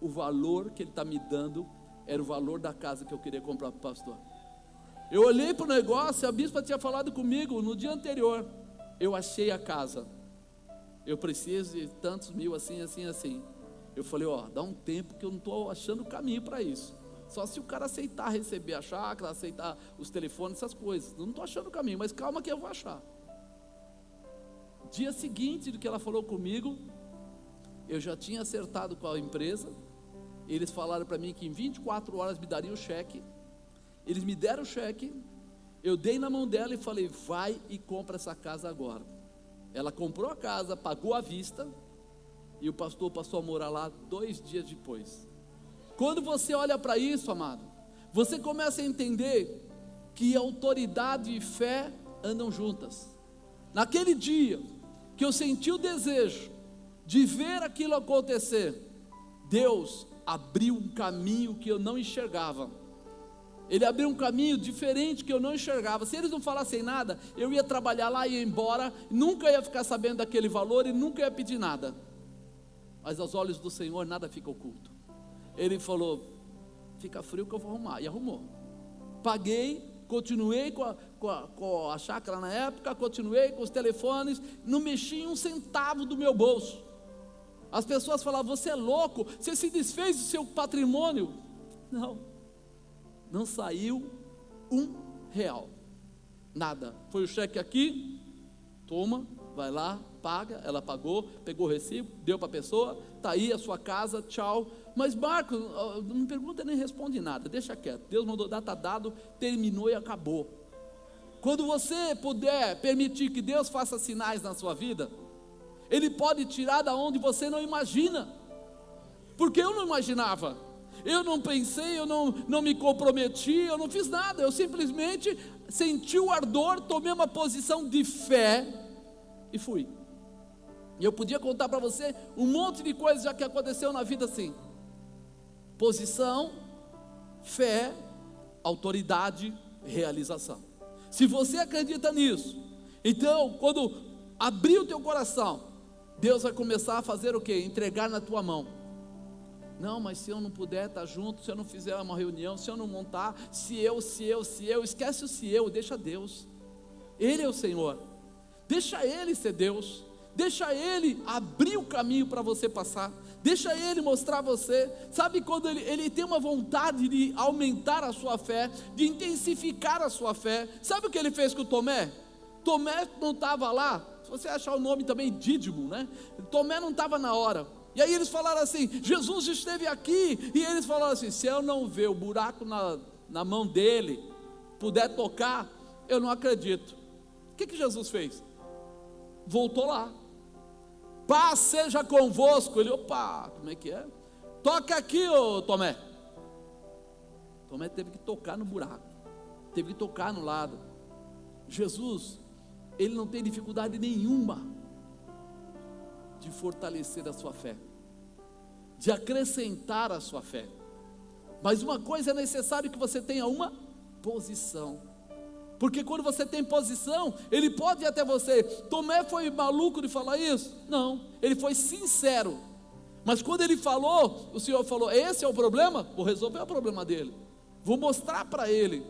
o valor que ele está me dando era o valor da casa que eu queria comprar para o pastor. Eu olhei para o negócio, a bispa tinha falado comigo no dia anterior. Eu achei a casa. Eu preciso de tantos mil, assim, assim, assim. Eu falei, dá um tempo que eu não estou achando o caminho para isso. Só se o cara aceitar receber a chácara, aceitar os telefones, essas coisas. Eu não estou achando o caminho, mas calma que eu vou achar. Dia seguinte do que ela falou comigo, eu já tinha acertado com a empresa. Eles falaram para mim que em 24 horas me dariam o cheque. Eles me deram o cheque, eu dei na mão dela e falei, vai e compra essa casa agora. Ela comprou a casa, pagou à vista, e o pastor passou a morar lá 2 dias depois. Quando você olha para isso, amado, você começa a entender que autoridade e fé andam juntas. Naquele dia que eu senti o desejo de ver aquilo acontecer, Deus abriu um caminho que eu não enxergava. Ele abriu um caminho diferente que eu não enxergava. Se eles não falassem nada, eu ia trabalhar lá, ia embora, nunca ia ficar sabendo daquele valor e nunca ia pedir nada. Mas aos olhos do Senhor nada fica oculto. Ele falou, fica frio que eu vou arrumar, e arrumou. Paguei, continuei com a chácara na época, continuei com os telefones, não mexi em um centavo do meu bolso. As pessoas falavam, você é louco, você se desfez do seu patrimônio. Não saiu R$1, nada. Foi o cheque aqui, toma, vai lá, paga. Ela pagou, pegou o recibo, deu para a pessoa, está aí a sua casa, tchau. Mas Marcos, não me pergunta nem responde nada, deixa quieto. Deus mandou dar, está dado, terminou e acabou. Quando você puder permitir que Deus faça sinais na sua vida, Ele pode tirar da onde você não imagina, porque eu não imaginava. Eu não pensei, eu não me comprometi, eu não fiz nada, eu simplesmente senti o ardor, tomei uma posição de fé e fui. E eu podia contar para você um monte de coisas já que aconteceu na vida assim. Posição, fé, autoridade, realização. Se você acredita nisso, então quando abrir o teu coração, Deus vai começar a fazer o quê? Entregar na tua mão. Não, mas se eu não puder estar junto, se eu não fizer uma reunião, se eu não montar, se eu, esquece o se eu, deixa Deus. Ele é o Senhor, deixa Ele ser Deus, deixa Ele abrir o caminho para você passar, deixa Ele mostrar você. Sabe quando ele tem uma vontade de aumentar a sua fé, de intensificar a sua fé? Sabe o que Ele fez com o Tomé? Tomé não estava lá, se você achar o nome também, Dídimo, né? Tomé não estava na hora. E aí eles falaram assim, Jesus esteve aqui, e eles falaram assim, se eu não ver o buraco na mão dele, puder tocar, eu não acredito. O que Jesus fez? Voltou lá, paz seja convosco. Ele, opa, como é que é? Toca aqui, ô Tomé. Tomé teve que tocar no buraco, teve que tocar no lado. Jesus, Ele não tem dificuldade nenhuma de fortalecer a sua fé, de acrescentar a sua fé. Mas uma coisa é necessário, que você tenha uma posição, porque quando você tem posição, Ele pode ir até você. Tomé foi maluco de falar isso? Não, ele foi sincero. Mas quando ele falou, o Senhor falou, esse é o problema? Vou resolver o problema dele, vou mostrar para ele.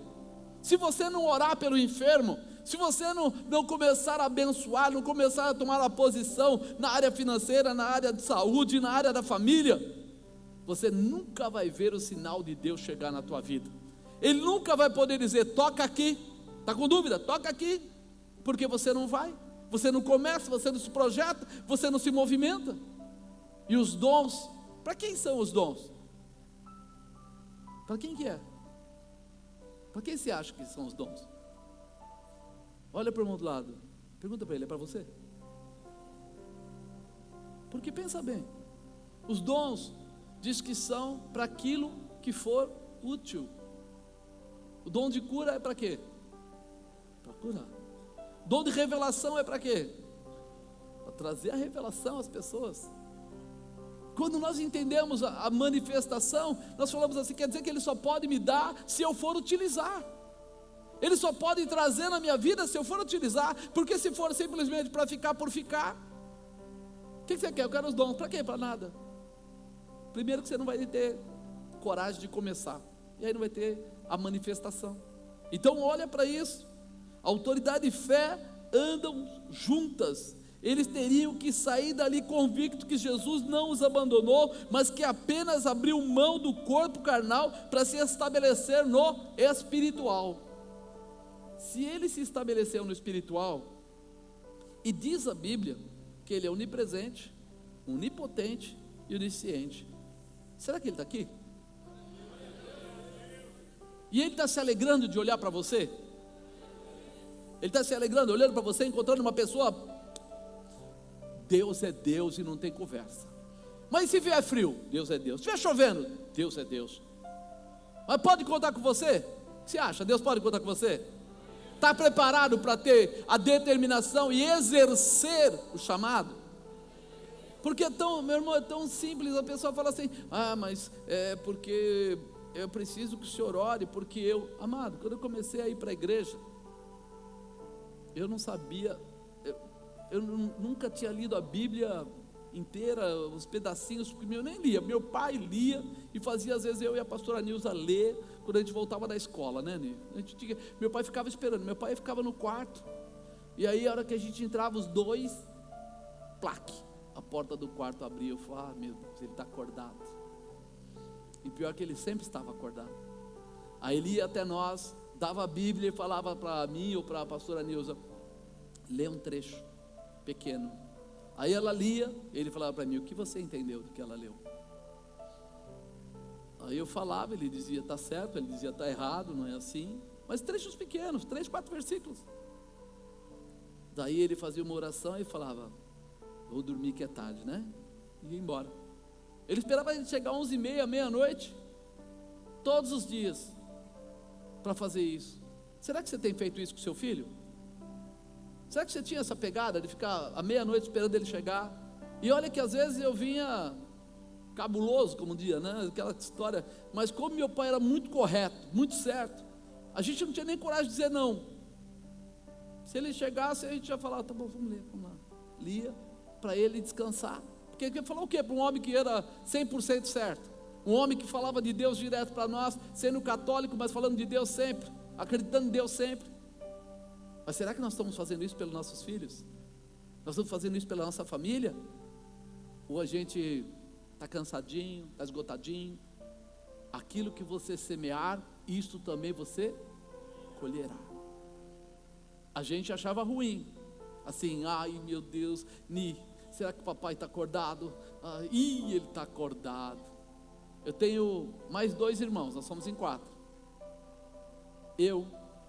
Se você não orar pelo enfermo, se você não começar a abençoar, não começar a tomar uma posição na área financeira, na área de saúde, na área da família, você nunca vai ver o sinal de Deus chegar na tua vida. Ele nunca vai poder dizer, toca aqui. Está com dúvida? Toca aqui. Porque você não vai, você não começa, você não se projeta, você não se movimenta. E os dons, para quem são os dons? Para quem que é? Para quem você acha que são os dons? Olha para o irmão do lado, pergunta para ele, é para você? Porque pensa bem, os dons diz que são para aquilo que for útil. O dom de cura é para quê? Para curar. Dom de revelação é para quê? Para trazer a revelação às pessoas. Quando nós entendemos a manifestação, nós falamos assim, quer dizer que Ele só pode me dar se eu for utilizar. Ele só pode trazer na minha vida se eu for utilizar, porque se for simplesmente para ficar por ficar, o que você quer? Eu quero os dons, para quê? Para nada. Primeiro que você não vai ter coragem de começar, e aí não vai ter a manifestação. Então olha para isso, autoridade e fé andam juntas. Eles teriam que sair dali convictos que Jesus não os abandonou, mas que apenas abriu mão do corpo carnal para se estabelecer no espiritual. Se ele se estabeleceu no espiritual, e diz a Bíblia que ele é onipresente, onipotente e onisciente, será que ele está aqui? E ele está se alegrando de olhar para você? Ele está se alegrando, olhando para você, encontrando uma pessoa. Deus é Deus e não tem conversa. Mas se vier frio, Deus é Deus. Se vier chovendo, Deus é Deus. Mas pode contar com você? O que você acha? Deus pode contar com você? Está preparado para ter a determinação e exercer o chamado? Porque é tão, meu irmão, é tão simples. A pessoa fala assim, mas é porque eu preciso que o senhor ore, porque eu, amado, quando eu comecei a ir para a igreja, eu não sabia, eu nunca tinha lido a Bíblia inteira, os pedacinhos, porque eu nem lia, meu pai lia, e fazia às vezes eu e a pastora Nilza ler, quando a gente voltava da escola, né, meu pai ficava esperando, meu pai ficava no quarto, e aí a hora que a gente entrava os dois, plaque, a porta do quarto abria, eu falava, meu Deus, ele está acordado, e pior que ele sempre estava acordado. Aí ele ia até nós, dava a Bíblia e falava para mim ou para a pastora Nilza, lê um trecho pequeno. Aí ela lia, ele falava para mim, o que você entendeu do que ela leu? Aí eu falava, ele dizia, está certo, ele dizia, está errado, não é assim, mas trechos pequenos, 3, 4 versículos. Daí ele fazia uma oração e falava, vou dormir que é tarde, né? E ia embora. Ele esperava a gente chegar 11h30, meia-noite, todos os dias, para fazer isso. Será que você tem feito isso com seu filho? Será que você tinha essa pegada de ficar à meia-noite esperando ele chegar? E olha que às vezes eu vinha cabuloso, como dia, né? Aquela história, mas como meu pai era muito correto, muito certo, a gente não tinha nem coragem de dizer não. Se ele chegasse, a gente ia falar, tá bom, vamos ler, vamos lá. Lia, para ele descansar. Porque ele falou o quê? Para um homem que era 100% certo, um homem que falava de Deus direto para nós, sendo católico, mas falando de Deus sempre, acreditando em Deus sempre. Mas será que nós estamos fazendo isso pelos nossos filhos? Nós estamos fazendo isso pela nossa família? Ou a gente está cansadinho, está esgotadinho? Aquilo que você semear, isto também você colherá. A gente achava ruim, assim, ai meu Deus, será que o papai está acordado? Ele está acordado. Eu tenho mais 2 irmãos, nós somos em 4. Eu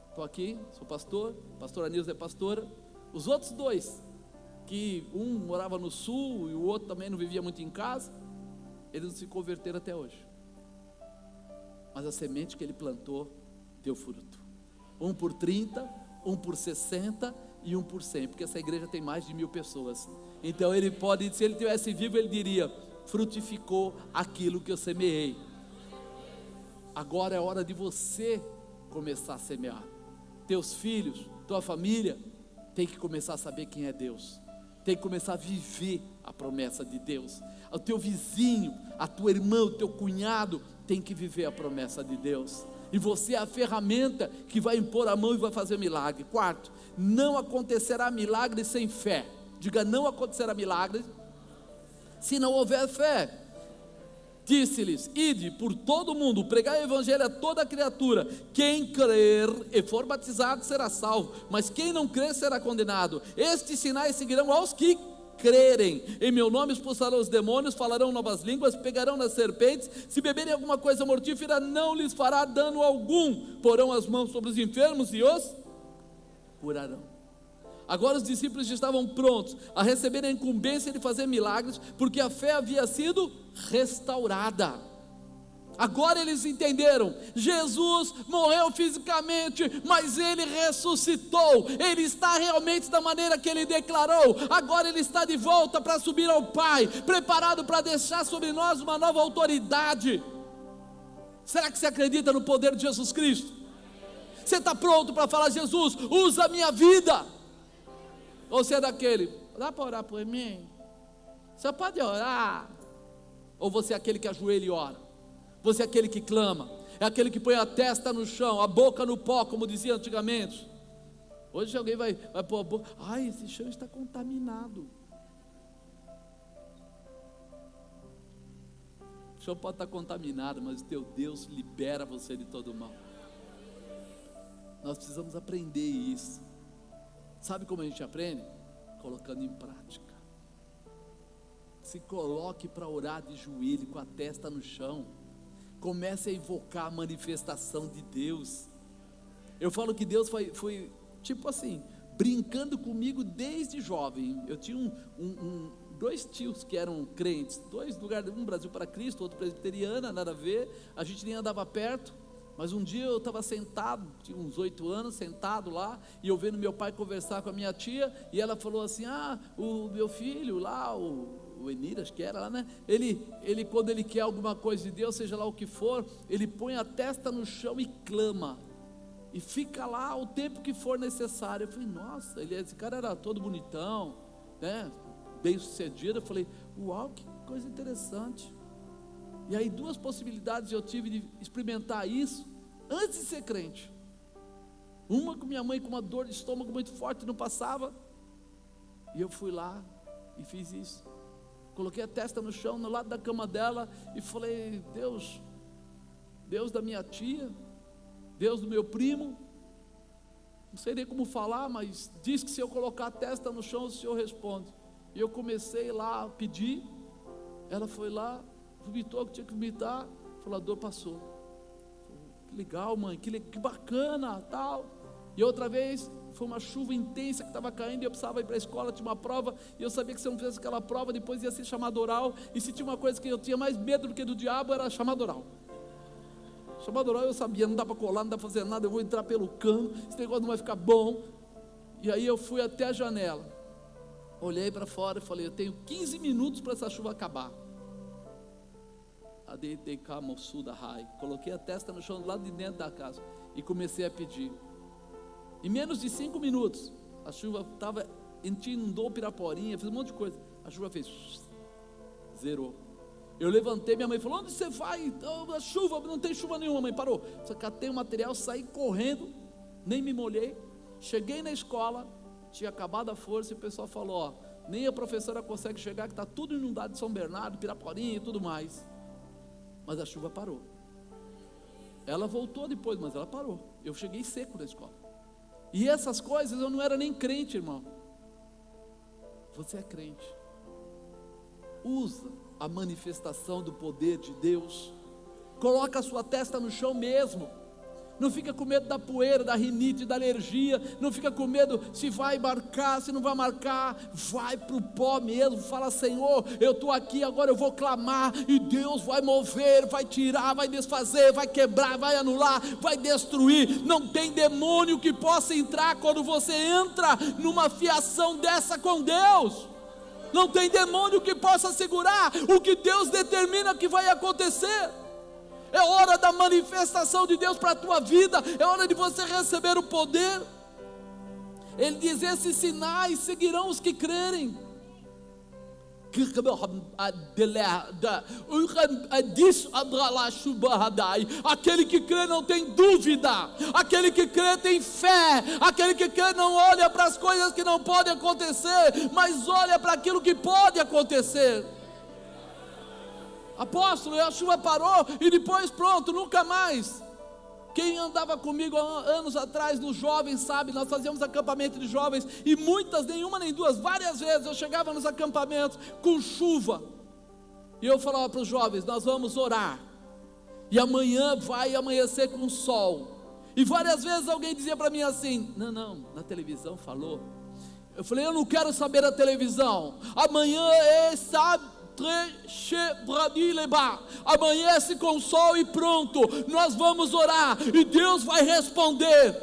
estou aqui, sou pastor, pastora Nilza é pastora. Os outros 2, que um morava no sul e o outro também não vivia muito em casa, eles não se converteram até hoje. Mas a semente que ele plantou deu fruto. Um por 30, um por 60 e um por 100, porque essa igreja tem mais de 1000 pessoas. Então ele pode, se ele estivesse vivo, ele diria, frutificou aquilo que eu semeei. Agora é hora de você começar a semear. Teus filhos, tua família tem que começar a saber quem é Deus, tem que começar a viver a promessa de Deus. O teu vizinho, a tua irmã, o teu cunhado tem que viver a promessa de Deus, e você é a ferramenta que vai impor a mão e vai fazer milagre. 4, não acontecerá milagre sem fé. Diga, não acontecerá milagre se não houver fé. Disse-lhes, ide por todo o mundo, pregai o evangelho a toda criatura. Quem crer e for batizado será salvo, mas quem não crer será condenado. Estes sinais seguirão aos que crerem. Em meu nome expulsarão os demônios, falarão novas línguas, pegarão nas serpentes, se beberem alguma coisa mortífera não lhes fará dano algum, porão as mãos sobre os enfermos e os curarão. Agora os discípulos estavam prontos a receber a incumbência de fazer milagres, porque a fé havia sido restaurada. Agora eles entenderam, Jesus morreu fisicamente, mas Ele ressuscitou, Ele está realmente da maneira que Ele declarou, agora Ele está de volta para subir ao Pai, preparado para deixar sobre nós uma nova autoridade. Será que você acredita no poder de Jesus Cristo? Você está pronto para falar: Jesus, usa a minha vida? Ou você é daquele: dá para orar por mim? Você pode orar? Ou você é aquele que ajoelha e ora? Você é aquele que clama, é aquele que põe a testa no chão, a boca no pó, como dizia antigamente. Hoje alguém vai pôr a boca: ai, esse chão está contaminado. O chão pode estar contaminado, mas o teu Deus libera você de todo mal. Nós precisamos aprender isso. Sabe como a gente aprende? Colocando em prática. Se coloque para orar de joelho, com a testa no chão. Comece a invocar a manifestação de Deus. Eu falo que Deus foi tipo assim, brincando comigo desde jovem. Eu tinha dois tios que eram crentes, dois lugares, um Brasil para Cristo, outro presbiteriana, nada a ver. A gente nem andava perto, mas um dia eu estava sentado, tinha uns 8 anos, sentado lá, e eu vendo meu pai conversar com a minha tia, e ela falou assim: o meu filho lá, o Enir, acho que era lá, né? Ele quando ele quer alguma coisa de Deus, seja lá o que for, ele põe a testa no chão e clama, e fica lá o tempo que for necessário. Eu falei: nossa, esse cara era todo bonitão, né? Bem sucedido. Eu falei: uau, que coisa interessante. E aí 2 possibilidades eu tive de experimentar isso antes de ser crente. Uma com minha mãe com uma dor de estômago muito forte, não passava, e eu fui lá e fiz isso. Coloquei a testa no chão, no lado da cama dela, e falei: Deus da minha tia, Deus do meu primo, não sei nem como falar, mas diz que se eu colocar a testa no chão, o Senhor responde. E eu comecei lá a pedir. Ela foi lá, vomitou o que tinha que vomitar, falou: a dor passou. Que legal, mãe, que bacana, tal. E outra vez, foi uma chuva intensa que estava caindo, e eu precisava ir para a escola, tinha uma prova, e eu sabia que se eu não fizesse aquela prova, depois ia ser chamado oral, e se tinha uma coisa que eu tinha mais medo do que do diabo, era chamado oral. Chamado oral eu sabia, não dá para colar, não dá para fazer nada, eu vou entrar pelo cano, esse negócio não vai ficar bom. E aí eu fui até a janela, olhei para fora e falei: eu tenho 15 minutos para essa chuva acabar. Coloquei a testa no chão do lado de dentro da casa e comecei a pedir. Em menos de 5 minutos, a chuva inundou Piraporinha, fez um monte de coisa. A chuva fez, zerou. Eu levantei, minha mãe falou: onde você vai? A chuva, não tem chuva nenhuma, mãe, parou. Só catei o material, saí correndo, nem me molhei. Cheguei na escola, tinha acabado a força, e o pessoal falou: nem a professora consegue chegar, que está tudo inundado de São Bernardo, Piraporinha e tudo mais. Mas a chuva parou. Ela voltou depois, mas ela parou. Eu cheguei seco na escola. E essas coisas, eu não era nem crente, irmão. Você é crente. Usa a manifestação do poder de Deus. Coloca a sua testa no chão mesmo. Não fica com medo da poeira, da rinite, da alergia. Não fica com medo se vai marcar, se não vai marcar. Vai para o pó mesmo. Fala: Senhor, eu estou aqui, agora eu vou clamar, e Deus vai mover, vai tirar, vai desfazer, vai quebrar, vai anular, vai destruir. Não tem demônio que possa entrar quando você entra numa fiação dessa com Deus. Não tem demônio que possa segurar o que Deus determina que vai acontecer. É hora da manifestação de Deus para a tua vida. É hora de você receber o poder. Ele diz: esses sinais seguirão os que crerem. Aquele que crê não tem dúvida. Aquele que crê tem fé. Aquele que crê não olha para as coisas que não podem acontecer, mas olha para aquilo que pode acontecer. Apóstolo, a chuva parou e depois pronto, nunca mais. Quem andava comigo há anos atrás nos jovens sabe, nós fazíamos acampamento de jovens, e muitas, nenhuma nem duas, várias vezes eu chegava nos acampamentos com chuva, e eu falava para os jovens: nós vamos orar, e amanhã vai amanhecer com sol. E várias vezes alguém dizia para mim assim: não, na televisão falou. Eu falei: eu não quero saber da televisão, amanhã Amanhece com sol e pronto, nós vamos orar e Deus vai responder.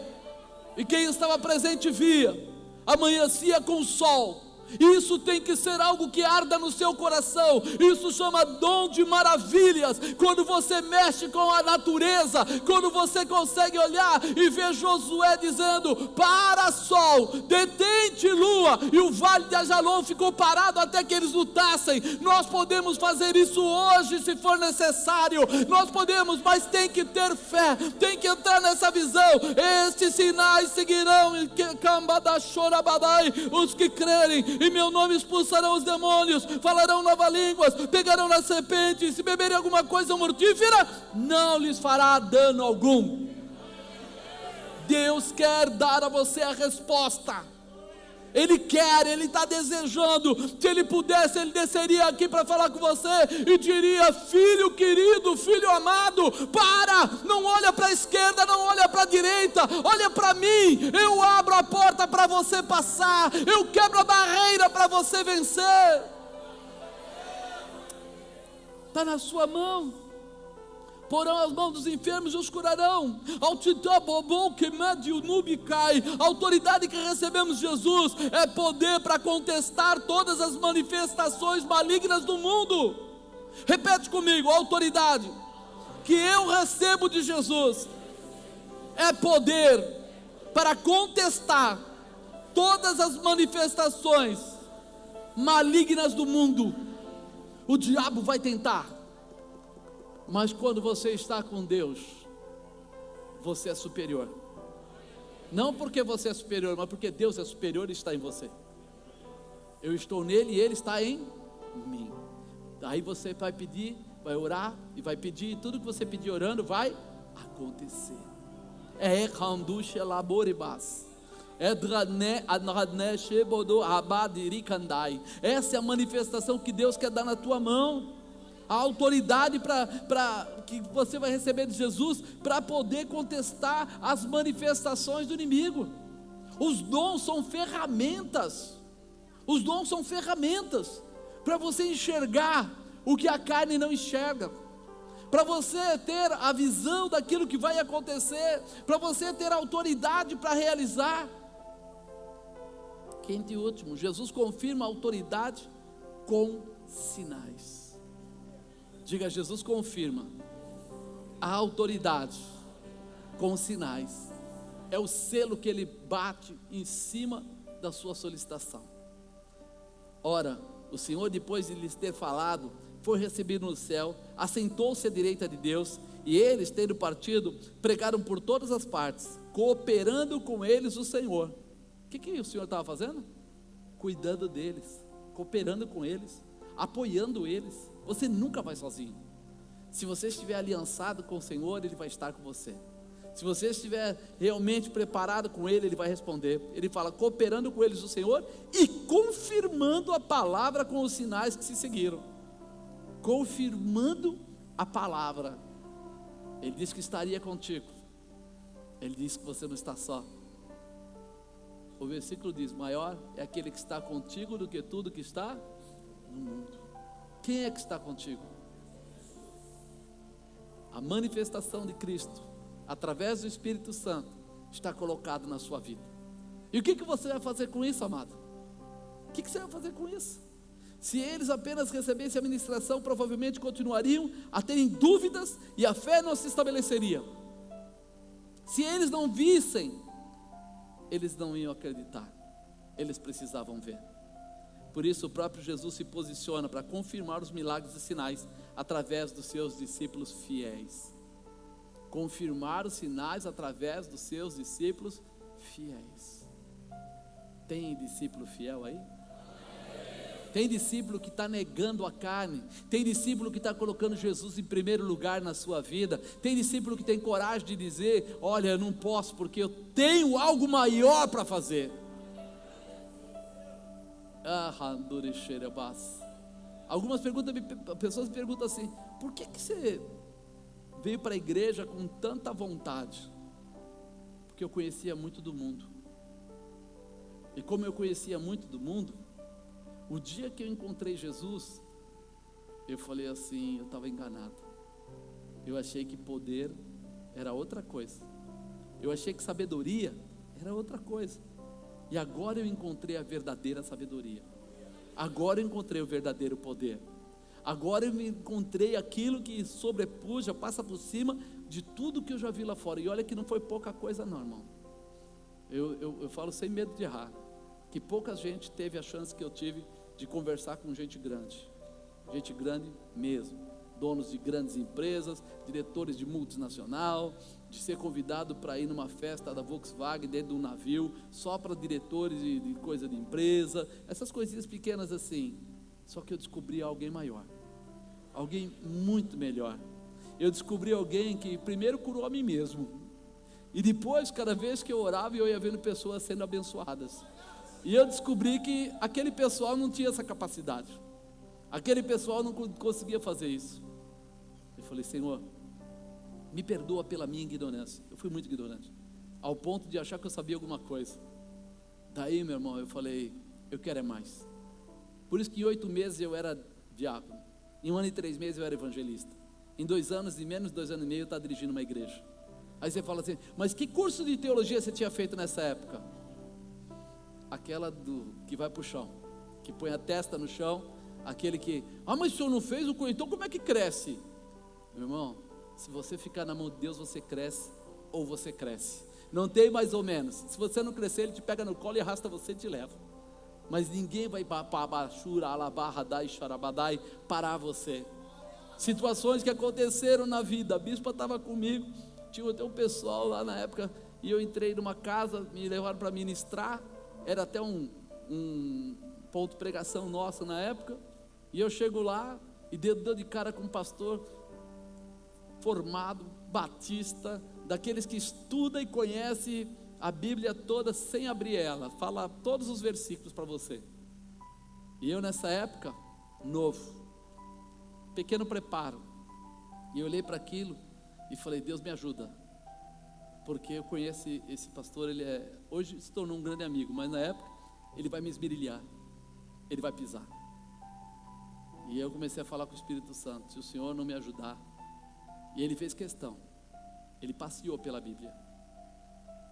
E quem estava presente via, amanhecia com sol. Isso tem que ser algo que arda no seu coração. Isso chama dom de maravilhas. Quando você mexe com a natureza, quando você consegue olhar e ver Josué dizendo: para sol, detente lua, e o vale de Ajalon ficou parado até que eles lutassem. Nós podemos fazer isso hoje se for necessário. Nós podemos, mas tem que ter fé, tem que entrar nessa visão. Estes sinais seguirão os que crerem. Em meu nome expulsarão os demônios, falarão novas línguas, pegarão na serpente, se beberem alguma coisa mortífera, não lhes fará dano algum. Deus quer dar a você a resposta. Ele quer, Ele está desejando. Se Ele pudesse, Ele desceria aqui para falar com você e diria: filho querido, filho amado, para, não olha para a esquerda, não olha para a direita, olha para mim, eu abro a porta para você passar, eu quebro a barreira para você vencer. Está na sua mão. Porão as mãos dos enfermos e os curarão. A autoridade que recebemos de Jesus é poder para contestar todas as manifestações malignas do mundo. Repete comigo: a autoridade que eu recebo de Jesus é poder para contestar todas as manifestações malignas do mundo. O diabo vai tentar, mas quando você está com Deus, você é superior. Não porque você é superior, mas porque Deus é superior e está em você. Eu estou nele e ele está em mim. Daí você vai pedir, vai orar e vai pedir, e tudo que você pedir orando vai acontecer. Essa é a manifestação que Deus quer dar na tua mão. A autoridade que você vai receber de Jesus para poder contestar as manifestações do inimigo. Os dons são ferramentas. Os dons são ferramentas para você enxergar o que a carne não enxerga, para você ter a visão daquilo que vai acontecer, para você ter autoridade para realizar. Quinto e último, Jesus confirma a autoridade com sinais. Diga: Jesus confirma a autoridade com sinais. É o selo que Ele bate em cima da sua solicitação. Ora, o Senhor, depois de lhes ter falado, foi recebido no céu, assentou-se à direita de Deus, e eles, tendo partido, pregaram por todas as partes, cooperando com eles o Senhor. O que o Senhor estava fazendo? Cuidando deles, cooperando com eles, apoiando eles. Você nunca vai sozinho. Se você estiver aliançado com o Senhor, Ele vai estar com você. Se você estiver realmente preparado com Ele, Ele vai responder. Ele fala: cooperando com eles o Senhor e confirmando a palavra com os sinais que se seguiram. Confirmando a palavra. Ele disse que estaria contigo. Ele disse que você não está só. O versículo diz: maior é aquele que está contigo do que tudo que está no mundo. Quem é que está contigo? A manifestação de Cristo, através do Espírito Santo, está colocado na sua vida. E o que você vai fazer com isso, amado? O que você vai fazer com isso? Se eles apenas recebessem a ministração, provavelmente continuariam a terem dúvidas e a fé não se estabeleceria. Se eles não vissem, eles não iam acreditar. Eles precisavam ver. Por isso o próprio Jesus se posiciona para confirmar os milagres e sinais através dos seus discípulos fiéis. Confirmar os sinais através dos seus discípulos fiéis. Tem discípulo fiel aí? Tem discípulo que está negando a carne. Tem discípulo que está colocando Jesus em primeiro lugar na sua vida. Tem discípulo que tem coragem de dizer: olha, eu não posso porque eu tenho algo maior para fazer. Algumas pessoas me perguntam assim: por que você veio para a igreja com tanta vontade? Porque eu conhecia muito do mundo. E como eu conhecia muito do mundo, o dia que eu encontrei Jesus, Eu falei assim, eu estava enganado. Eu achei que poder era outra coisa. Eu achei que sabedoria era outra coisa. E agora eu encontrei a verdadeira sabedoria. Agora eu encontrei o verdadeiro poder. Agora eu encontrei aquilo que sobrepuja, passa por cima de tudo que eu já vi lá fora. E olha que não foi pouca coisa não, irmão. Eu falo sem medo de errar, que pouca gente teve a chance que eu tive de conversar com gente grande mesmo, donos de grandes empresas, diretores de multinacional, de ser convidado para ir numa festa da Volkswagen dentro de um navio, só para diretores de coisa de empresa, essas coisinhas pequenas assim. Só que eu descobri alguém maior, alguém muito melhor. Eu descobri alguém que primeiro curou a mim mesmo, e depois, cada vez que eu orava, eu ia vendo pessoas sendo abençoadas. E eu descobri que aquele pessoal não tinha essa capacidade. Aquele pessoal não conseguia fazer isso. Eu falei, Senhor, me perdoa pela minha ignorância. Eu fui muito ignorante, ao ponto de achar que eu sabia alguma coisa. Daí, meu irmão, eu falei, eu quero é mais. Por isso que em 8 meses eu era diácono. Em 1 ano e 3 meses eu era evangelista. Em 2 anos e menos de 2 anos e meio eu estava dirigindo uma igreja. Aí você fala assim, mas que curso de teologia você tinha feito nessa época? Aquela que vai para o chão, que põe a testa no chão, aquele que, mas o senhor não fez o curso, então como é que cresce? Meu irmão, se você ficar na mão de Deus, você cresce ou você cresce. Não tem mais ou menos. Se você não crescer, Ele te pega no colo e arrasta você e te leva. Mas ninguém vai parar você. Situações que aconteceram na vida, a bispa estava comigo, tinha até um pessoal lá na época, e eu entrei numa casa, me levaram para ministrar, era até um ponto de pregação nossa na época, e eu chego lá, e deu de cara com um pastor formado, batista, daqueles que estuda e conhece a Bíblia toda sem abrir ela, fala todos os versículos para você. E eu nessa época, novo, pequeno preparo, e eu olhei para aquilo e falei, Deus me ajuda, porque eu conheço esse pastor, ele hoje se tornou um grande amigo, mas na época ele vai me esmerilhar, ele vai pisar. E eu comecei a falar com o Espírito Santo, se o Senhor não me ajudar, e ele fez questão, ele passeou pela Bíblia,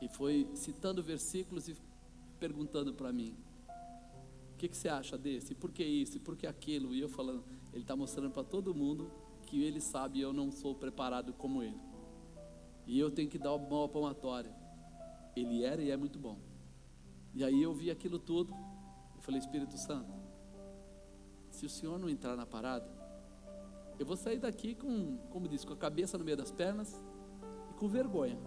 e foi citando versículos e perguntando para mim, o que você acha desse, por que isso, por que aquilo, e eu falando, ele está mostrando para todo mundo, que ele sabe, eu não sou preparado como ele, e eu tenho que dar uma boa palmatória. Ele era e é muito bom. E aí eu vi aquilo tudo, eu falei, Espírito Santo, se o Senhor não entrar na parada, eu vou sair daqui com, como disse, com a cabeça no meio das pernas e com vergonha,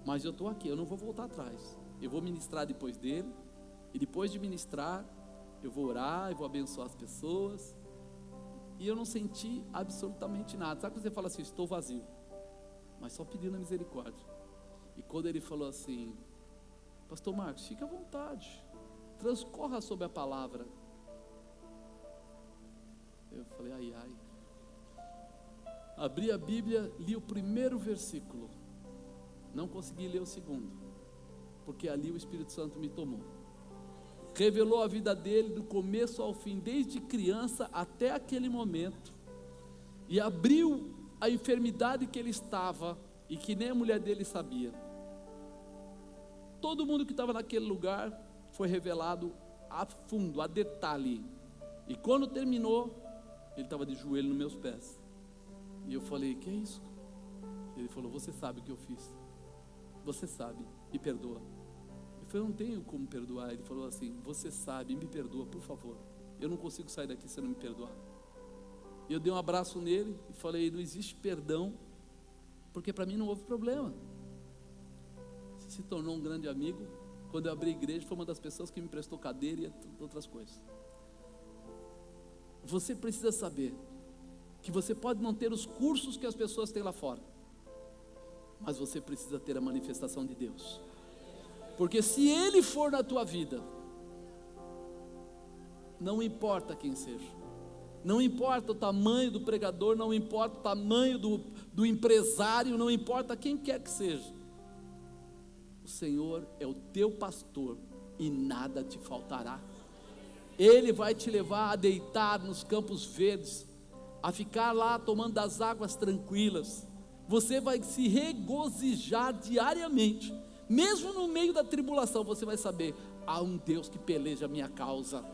mas eu estou aqui, eu não vou voltar atrás, eu vou ministrar depois dele, e depois de ministrar, eu vou orar, eu vou abençoar as pessoas. E eu não senti absolutamente nada. Sabe quando você fala assim, estou vazio, mas só pedindo a misericórdia. E quando ele falou assim, pastor Marcos, fique à vontade, transcorra sobre a palavra. Eu falei, ai, ai. Abri a Bíblia, li o primeiro versículo, não consegui ler o segundo, porque ali o Espírito Santo me tomou. Revelou a vida dele do começo ao fim, desde criança até aquele momento, e abriu a enfermidade que ele estava, e que nem a mulher dele sabia. Todo mundo que estava naquele lugar foi revelado a fundo, a detalhe. E quando terminou, ele estava de joelho nos meus pés, e eu falei, que é isso? Ele falou, você sabe o que eu fiz, você sabe, me perdoa. Eu falei, eu não tenho como perdoar. Ele falou assim, você sabe, me perdoa, por favor, eu não consigo sair daqui se não me perdoar. Eu dei um abraço nele e falei, não existe perdão, porque para mim não houve problema. Se tornou um grande amigo. Quando eu abri a igreja, foi uma das pessoas que me prestou cadeira e outras coisas. Você precisa saber que você pode não ter os cursos que as pessoas têm lá fora, mas você precisa ter a manifestação de Deus. Porque se Ele for na tua vida, não importa quem seja, não importa o tamanho do pregador, não importa o tamanho do empresário, não importa quem quer que seja, o Senhor é o teu pastor e nada te faltará. Ele vai te levar a deitar nos campos verdes, a ficar lá tomando das águas tranquilas. Você vai se regozijar diariamente, mesmo no meio da tribulação. Você vai saber: há um Deus que peleja a minha causa,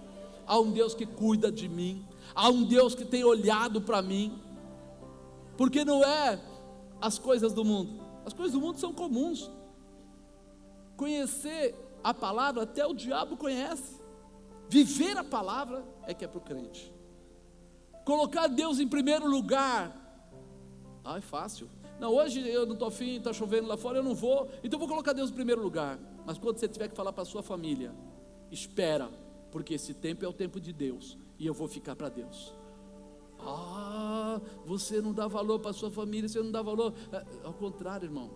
há um Deus que cuida de mim, há um Deus que tem olhado para mim. Porque não é as coisas do mundo, as coisas do mundo são comuns. Conhecer a palavra até o diabo conhece. Viver a palavra é que é para o crente. Colocar Deus em primeiro lugar, é fácil. Não, hoje eu não estou afim, está chovendo lá fora, eu não vou, então eu vou colocar Deus em primeiro lugar. Mas quando você tiver que falar para a sua família, espera, porque esse tempo é o tempo de Deus, e eu vou ficar para Deus. Você não dá valor para a sua família, você não dá valor. Ao contrário, irmão,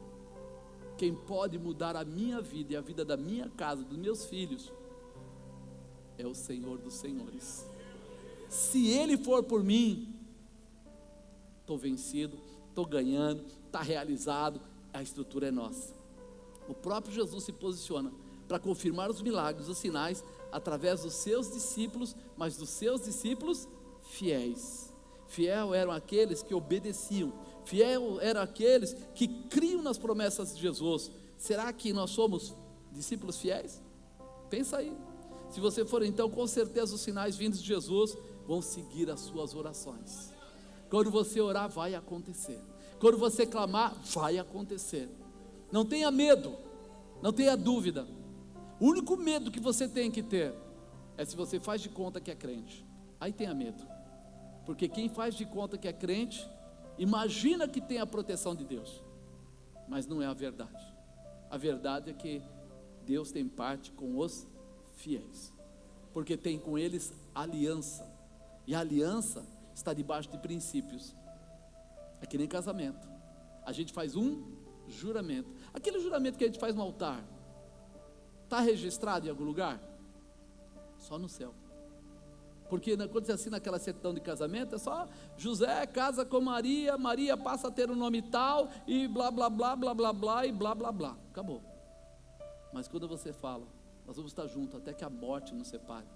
quem pode mudar a minha vida e a vida da minha casa, dos meus filhos, é o Senhor dos Senhores. Se Ele for por mim, estou vencido, estou ganhando, está realizado, a estrutura é nossa. O próprio Jesus se posiciona para confirmar os milagres, os sinais, através dos seus discípulos, mas dos seus discípulos fiéis. Fiel eram aqueles que obedeciam, fiel eram aqueles que criam nas promessas de Jesus. Será que nós somos discípulos fiéis? Pensa aí. Se você for, então, com certeza os sinais vindos de Jesus vão seguir as suas orações. Quando você orar, vai acontecer. Quando você clamar, vai acontecer. Não tenha medo, não tenha dúvida. O único medo que você tem que ter é se você faz de conta que é crente. Aí tenha medo, porque quem faz de conta que é crente, imagina que tem a proteção de Deus, mas não é a verdade. A verdade é que Deus tem parte com os fiéis, porque tem com eles aliança, e a aliança está debaixo de princípios. É que nem casamento, a gente faz um juramento. Aquele juramento que a gente faz no altar, está registrado em algum lugar? Só no céu. Porque quando você assina aquela certidão de casamento, é só José casa com Maria, Maria passa a ter um nome tal, e blá blá blá blá blá blá, e blá blá blá, acabou. Mas quando você fala, nós vamos estar juntos até que a morte nos separe,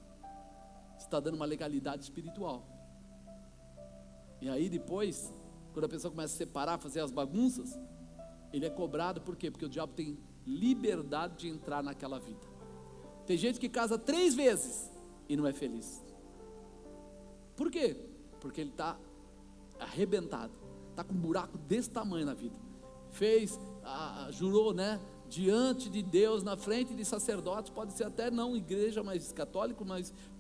você está dando uma legalidade espiritual. E aí depois, quando a pessoa começa a separar, fazer as bagunças, ele é cobrado. Por quê? Porque o diabo tem liberdade de entrar naquela vida. Tem gente que casa 3 vezes e não é feliz. Por quê? Porque ele está arrebentado, está com um buraco desse tamanho na vida. Jurou, né? Diante de Deus, na frente de sacerdotes, pode ser até não igreja, mas católico,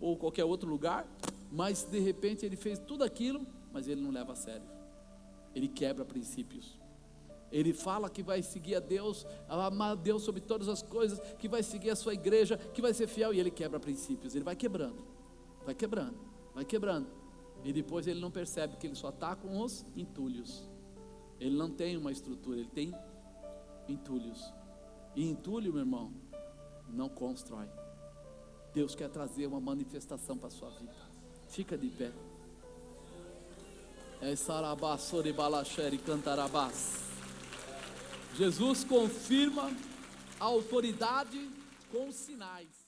ou qualquer outro lugar, mas de repente ele fez tudo aquilo, mas ele não leva a sério, ele quebra princípios. Ele fala que vai seguir a Deus, amar a Deus sobre todas as coisas, que vai seguir a sua igreja, que vai ser fiel, e ele quebra princípios. Ele vai quebrando, vai quebrando, vai quebrando, e depois ele não percebe que ele só está com os entulhos. Ele não tem uma estrutura, ele tem entulhos. E entulho, meu irmão, não constrói. Deus quer trazer uma manifestação para a sua vida. Fica de pé. É sarabá, soribalaxere, cantarabás. Jesus confirma a autoridade com os sinais.